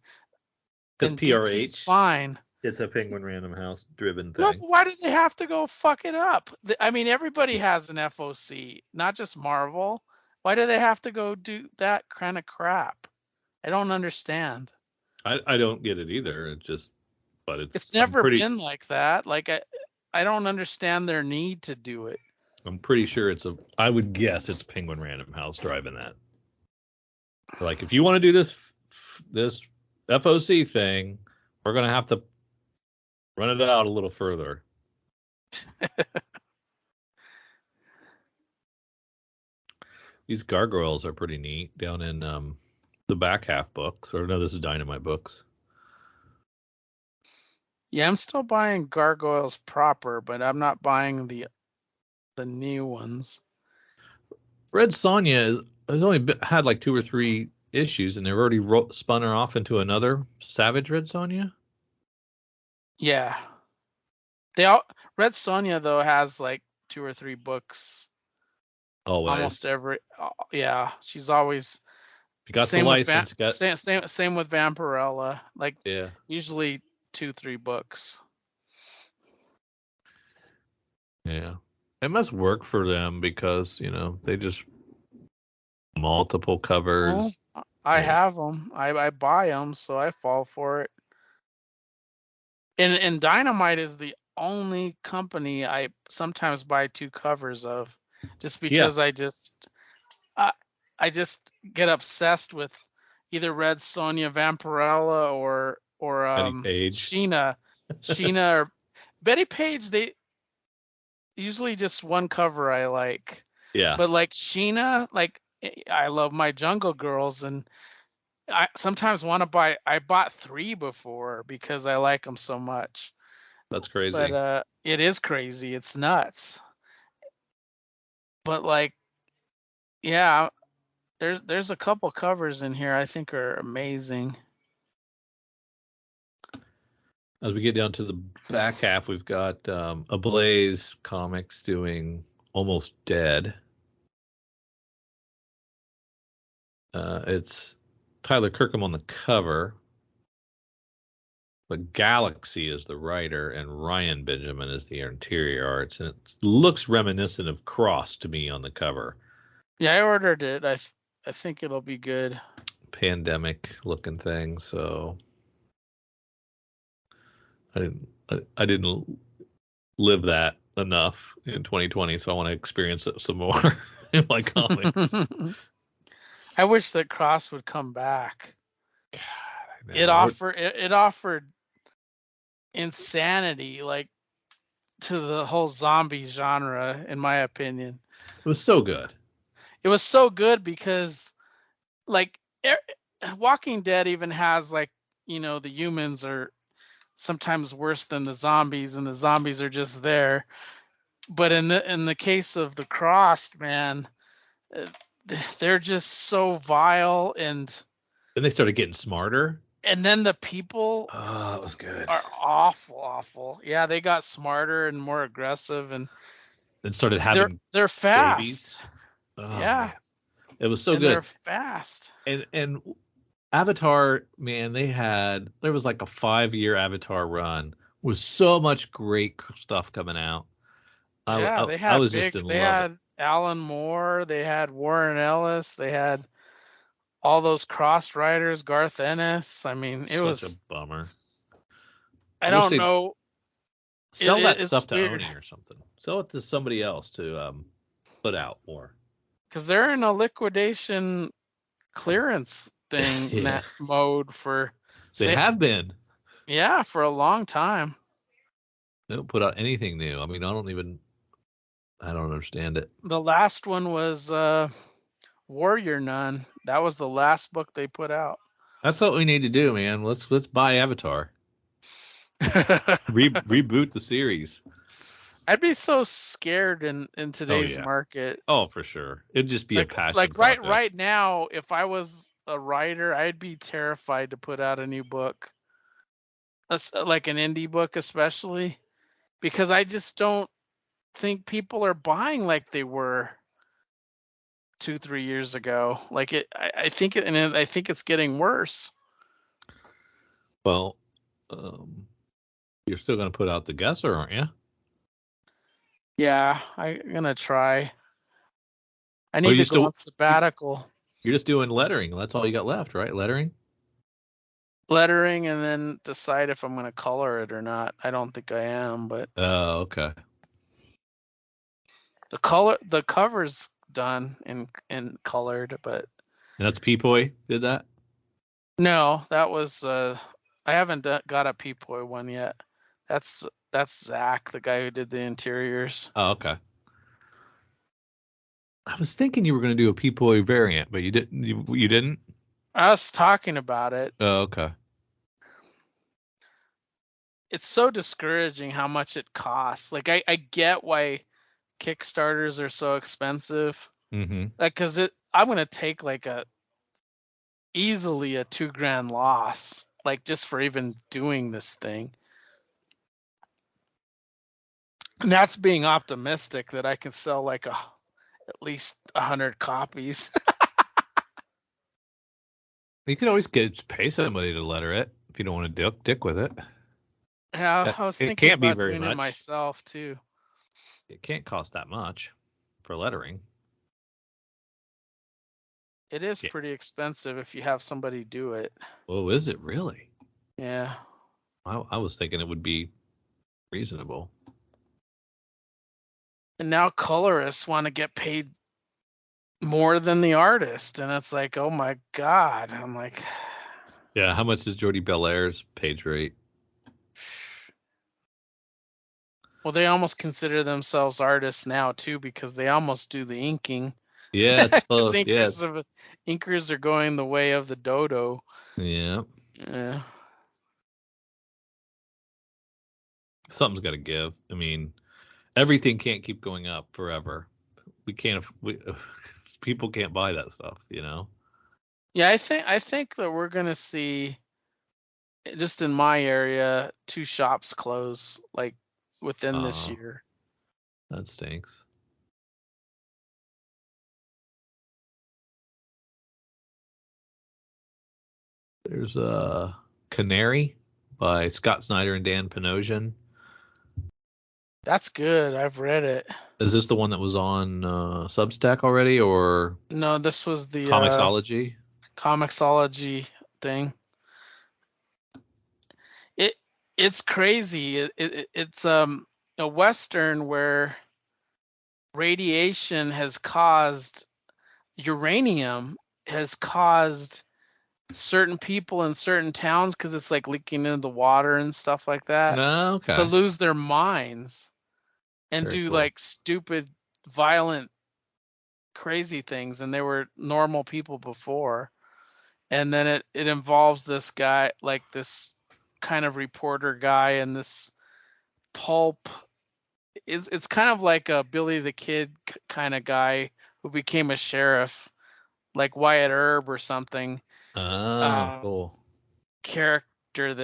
DC's fine? It's a Penguin Random House driven thing. No, but why do they have to go fuck it up? I mean, everybody has an FOC, not just Marvel. Why do they have to go do that kind of crap? I don't understand. I don't get it either. It's never been like that. Like I don't understand their need to do it. I'm pretty sure I would guess it's Penguin Random House driving that. Like, if you want to do this FOC thing, we're gonna have to run it out a little further. These gargoyles are pretty neat down in the back half books. Or no, this is Dynamite books. Yeah, I'm still buying gargoyles proper, but I'm not buying the new ones. Red Sonja has only had like 2 or 3 issues, and they've already spun her off into another Savage Red Sonja. Yeah, Red Sonja though has like 2 or 3 books. Always. Almost every. Yeah, she's always. You got the license. Same with Vampirella. Like, yeah, usually 2-3 books. Yeah, it must work for them because they just multiple covers. Well, I have them. I buy them, so I fall for it. And Dynamite is the only company I sometimes buy 2 covers of, just because I just get obsessed with, either Red Sonja Vampirella or Betty Page. Sheena or Betty Page. They usually just one cover I like. Yeah, But like Sheena, like I love my Jungle Girls, and I sometimes want to buy. I bought 3 before because I like them so much. that's crazy. But it is crazy. It's nuts. But like, yeah, there's a couple covers in here I think are amazing. As we get down to the back half, we've got Ablaze Comics doing Almost Dead. It's Tyler Kirkham on the cover, but Galaxy is the writer, and Ryan Benjamin is the interior arts, and it looks reminiscent of Cross to me on the cover. Yeah, I ordered it. I think it'll be good. Pandemic looking thing, so I didn't live that enough in 2020, so I want to experience it some more in my comics. I wish that Cross would come back. God, It offered insanity, like, to the whole zombie genre, in my opinion. It was so good. It was so good because, like, Walking Dead even has, like, the humans are sometimes worse than the zombies, and the zombies are just there. But in the case of the Crossed, man, they're just so vile, and Then they started getting smarter. and then the people Oh, it was good. are awful. Yeah, they got smarter and more aggressive, and Then started having they're fast. babies. Oh, Yeah, man. It was so and good. they're fast. And Avatar, man, there was like a 5-year Avatar run with so much great stuff coming out. They I was just in they love. had Alan Moore, they had Warren Ellis, they had all those Crossed writers, Garth Ennis. I mean, it was such a bummer. I Wish don't they'd know. Sell that It's stuff to weird Oni or something. Sell it to somebody else to put out more. because they're in a liquidation clearance thing Yeah. mode for They have been. Yeah, for a long time. They don't put out anything new. I mean, I don't understand it. The last one was Warrior Nun. That was the last book they put out. That's what we need to do, man. Let's buy Avatar. Reboot the series. I'd be so scared in today's market. Oh, for sure. It'd just be a passion Like project. right now, if I was a writer, I'd be terrified to put out a new book. Like an indie book especially, because I just don't think people are buying like they were 2-3 years ago. Like I think it's getting worse. Well, you're still going to put out The Guesser, aren't you? Yeah, I'm gonna try. I need to go on sabbatical. You're just doing lettering. That's all you got left, right? Lettering, and then decide if I'm gonna color it or not. I don't think I am, but oh, okay. the cover's done and colored, but And that's Peepoy did that? no, that was I haven't got a Peepoy one yet. That's Zach, the guy who did the interiors. Oh, okay. I was thinking you were going to do a Peepoy variant, but you didn't. You didn't? I was talking about it. Oh, okay. It's so discouraging how much it costs. Like I get why Kickstarters are so expensive. Mm-hmm. Like, cause I'm gonna take like easily a $2,000 loss, like just for even doing this thing. And that's being optimistic that I can sell like at least 100 copies. You could always pay somebody to letter it if you don't want to dick with it. Yeah, I was thinking it can't about be very doing much. it myself too. It can't cost that much for lettering. It is pretty expensive if you have somebody do it. Oh, is it really? Yeah. I was thinking it would be reasonable. And now colorists want to get paid more than the artist, and it's like, oh my god. I'm like, Yeah, how much is Jordi Belaire's page rate? well, they almost consider themselves artists now too, because they almost do the inking. Yeah, it's Because close. Yeah, inkers are going the way of the dodo. yeah. Yeah. Something's got to give. I mean, everything can't keep going up forever. We can't. People can't buy that stuff. Yeah, I think that we're gonna see, just in my area, 2 shops close like within this Uh, year. that stinks. There's Canary by Scott Snyder and Dan Panosian. That's good. I've read it. Is this the one that was on Substack already, or No, this was the Comixology? Comixology thing. It it's crazy. It's a western where radiation has caused uranium has caused certain people in certain towns, because it's like leaking into the water and stuff like that, No, to okay. lose their minds and Very do cool. like stupid, violent, crazy things, and they were normal people before. And then it involves this guy, like this kind of reporter guy, and this pulp. It's kind of like a Billy the Kid kind of guy who became a sheriff, like Wyatt Earp or something. Oh, uh, cool. Character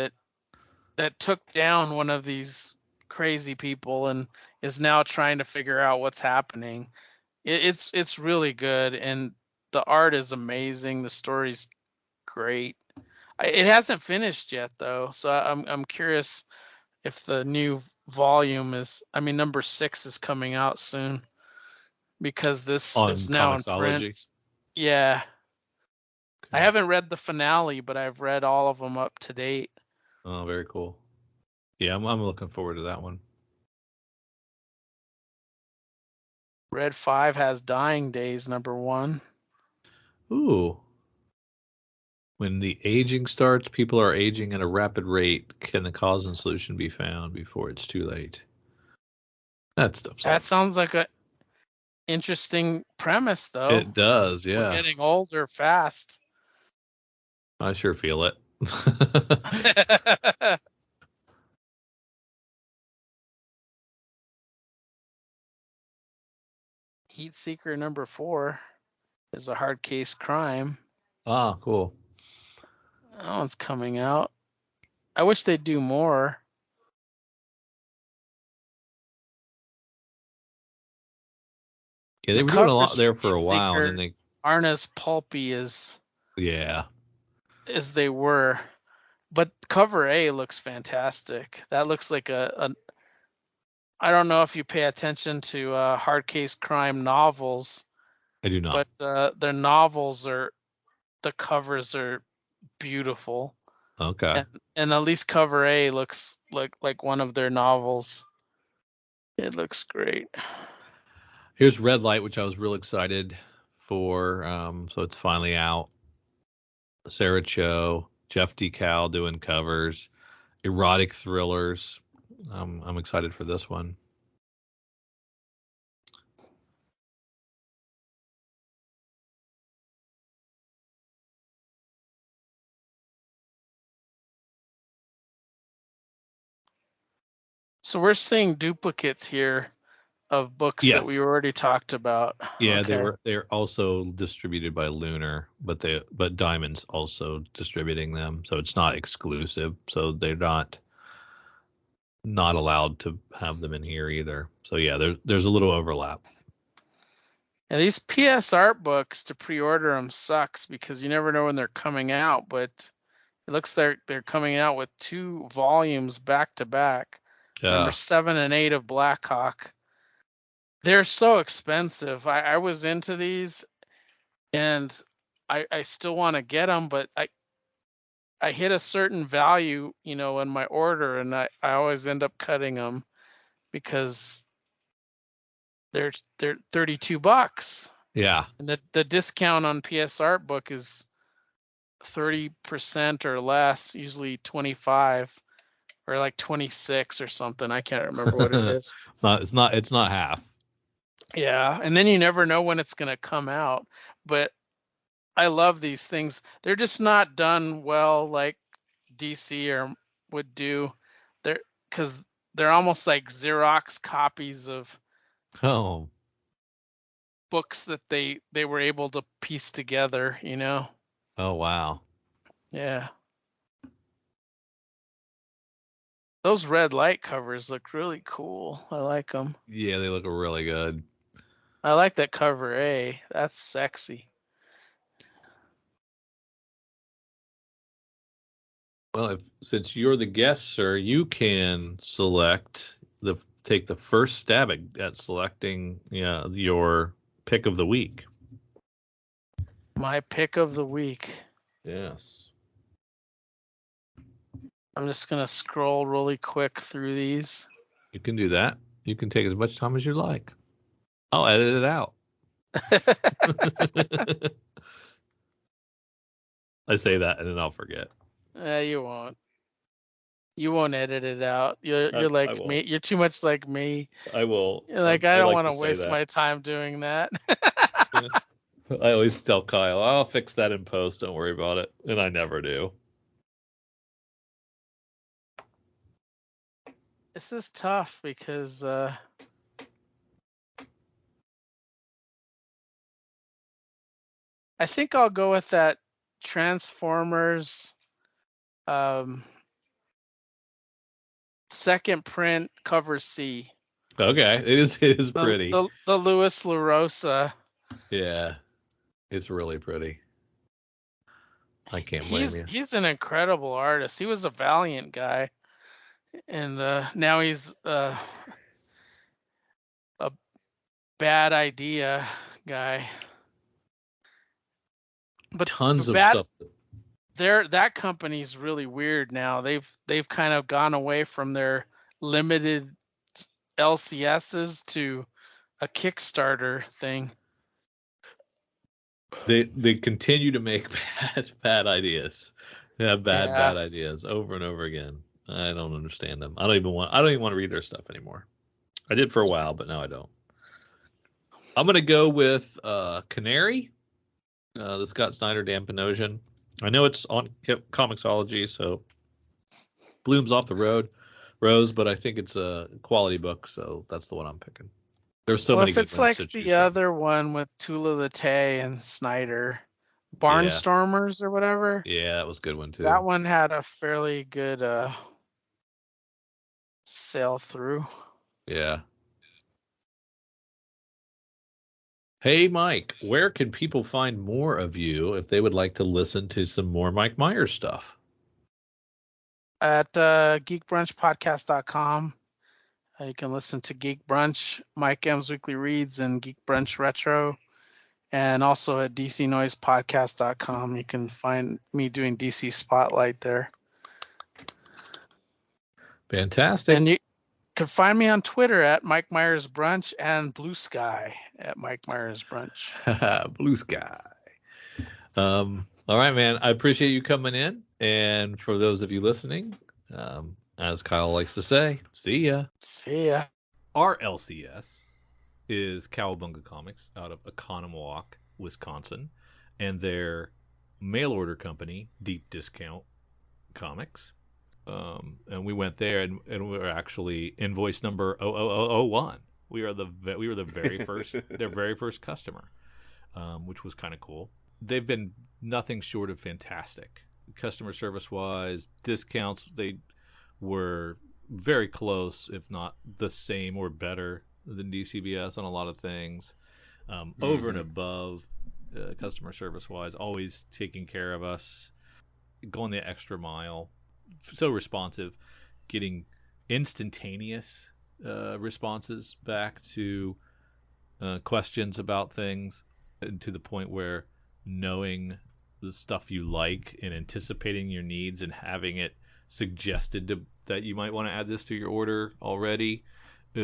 that took down one of these crazy people and is now trying to figure out what's happening. It's really good, and the art is amazing. The story's great. It hasn't finished yet though, so I'm curious if the new volume is. I mean, number 6 is coming out soon, because this On is now in Comixology. print. Yeah. I Okay. haven't read the finale, but I've read all of them up to date. Oh, very cool. Yeah, I'm looking forward to that one. Red 5 has Dying Days number 1. Ooh. When the aging starts, people are aging at a rapid rate. Can the cause and solution be found before it's too late? That stuff's That like sounds like a interesting premise though. it does, We're yeah. getting older fast. I sure feel it. Heat Seeker number 4 is a hard case crime. Ah, cool. That one's coming out. I wish they'd do more. Yeah, they The were doing a covers lot for there for Heat a while, and then Seeker they, aren't as pulpy as yeah. they were, but cover A looks fantastic. That looks like a I don't know if you pay attention to hard case crime novels, I do not. but their novels are, the covers are beautiful, Okay. and at least cover A looks like one of their novels. It looks great. Here's Red Light, which I was real excited for. So it's finally out. Sarah Cho, Jeff DeCal doing covers, erotic thrillers. I'm excited for this one. So we're seeing duplicates here of books that we Yes. already talked about. Yeah, Okay. they're also distributed by Lunar, but Diamond's also distributing them, so it's not exclusive. So they're not allowed to have them in here either. So yeah, there's a little overlap. And these PS art books, to pre-order them sucks, because you never know when they're coming out, but it looks like they're coming out with 2 volumes back to back. Number Yeah. 7 and 8 of Blackhawk. They're so expensive. I was into these, and I still want to get them, but I hit a certain value, in my order, and I always end up cutting them because they're $32. Yeah. And the discount on PS Art book is 30% or less, usually 25 or like 26 or something. I can't remember what it is. It's not half. Yeah, and then you never know when it's going to come out. But I love these things. They're just not done well like DC or would do. They're because they're almost like Xerox copies of Oh. books that they were able to piece together, you know. Oh wow. Yeah. Those red light covers look really cool. I like them. Yeah, they look really good. I like that cover A. That's sexy. Well, since you're the guest, sir, you can take the first stab at selecting your pick of the week. My pick of the week. Yes. I'm just going to scroll really quick through these. You can do that. You can take as much time as you like. I'll edit it out. I say that and then I'll forget. You won't. You won't edit it out. You're like I me. You're too much like me. I will. You're like, I don't like want to to say waste that. my time doing that. I always tell Kyle, I'll fix that in post. Don't worry about it. And I never do. This is tough because I think I'll go with that Transformers second print cover C. Okay. It is pretty. The Louis LaRosa. Yeah. It's really pretty. I can't blame you. He's an incredible artist. He was a Valiant guy, and now he's a bad idea guy. But Tons of bad, stuff. that company's really weird now. They've kind of gone away from their limited LCSs to a Kickstarter thing. They continue to make bad ideas. Yeah, bad ideas over and over again. I don't understand them. I don't even want to read their stuff anymore. I did for a while, but now I don't. I'm gonna go with Canary, the Scott Snyder Dan Panosian. I know it's on Comixology, so Bloom's off the rose, but I think it's a quality book, so that's the one I'm picking. There's so many if good it's ones like to choose the from. other one with Tula Latae and Snyder, Barnstormers or whatever. Yeah, that was a good one too. That one had a fairly good sail through. Yeah. Hey, Mike, where can people find more of you if they would like to listen to some more Mike Myers stuff? At geekbrunchpodcast.com. You can listen to Geek Brunch, Mike M's Weekly Reads, and Geek Brunch Retro. And also at dcnoisepodcast.com. You can find me doing DC Spotlight there. Fantastic. And you can find me on Twitter at Mike Myers Brunch and Blue Sky at Mike Myers Brunch. Blue Sky. All right, man. I appreciate you coming in. And for those of you listening, as Kyle likes to say, see ya. See ya. Our LCS is Cowabunga Comics out of Oconomowoc, Wisconsin, and their mail order company, Deep Discount Comics. And we went there, and we were actually invoice number 00001. We were the very first their very first customer, which was kind of cool. They've been nothing short of fantastic, customer service wise. Discounts, they were very close, if not the same or better than DCBS on a lot of things. Over and above, customer service wise, always taking care of us, going the extra mile. So responsive, getting instantaneous responses back to questions about things, and to the point where knowing the stuff you like and anticipating your needs and having it suggested that you might want to add this to your order already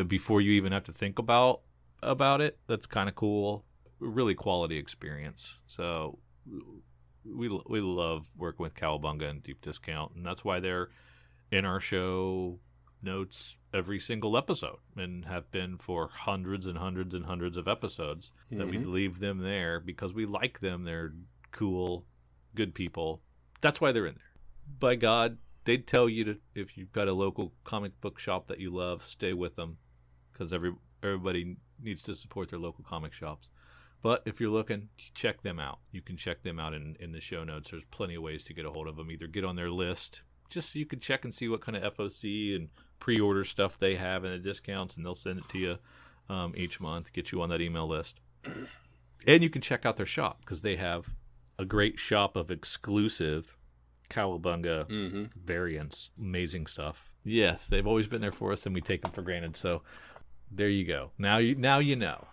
before you even have to think about it. That's kind of cool. really quality experience. So we love working with Cowabunga and Deep Discount, and that's why they're in our show notes every single episode and have been for hundreds and hundreds and hundreds of episodes. That we leave them there because we like them. They're cool, good people. That's why they're in there. By God, they'd tell you to, if you've got a local comic book shop that you love, stay with them, because everybody needs to support their local comic shops. But if you're looking, check them out. You can check them out in the show notes. There's plenty of ways to get a hold of them. Either get on their list, just so you can check and see what kind of FOC and pre-order stuff they have and the discounts, and they'll send it to you each month, get you on that email list. And you can check out their shop, because they have a great shop of exclusive Cowabunga variants. Amazing stuff. Yes, they've always been there for us, and we take them for granted. So there you go. Now you know.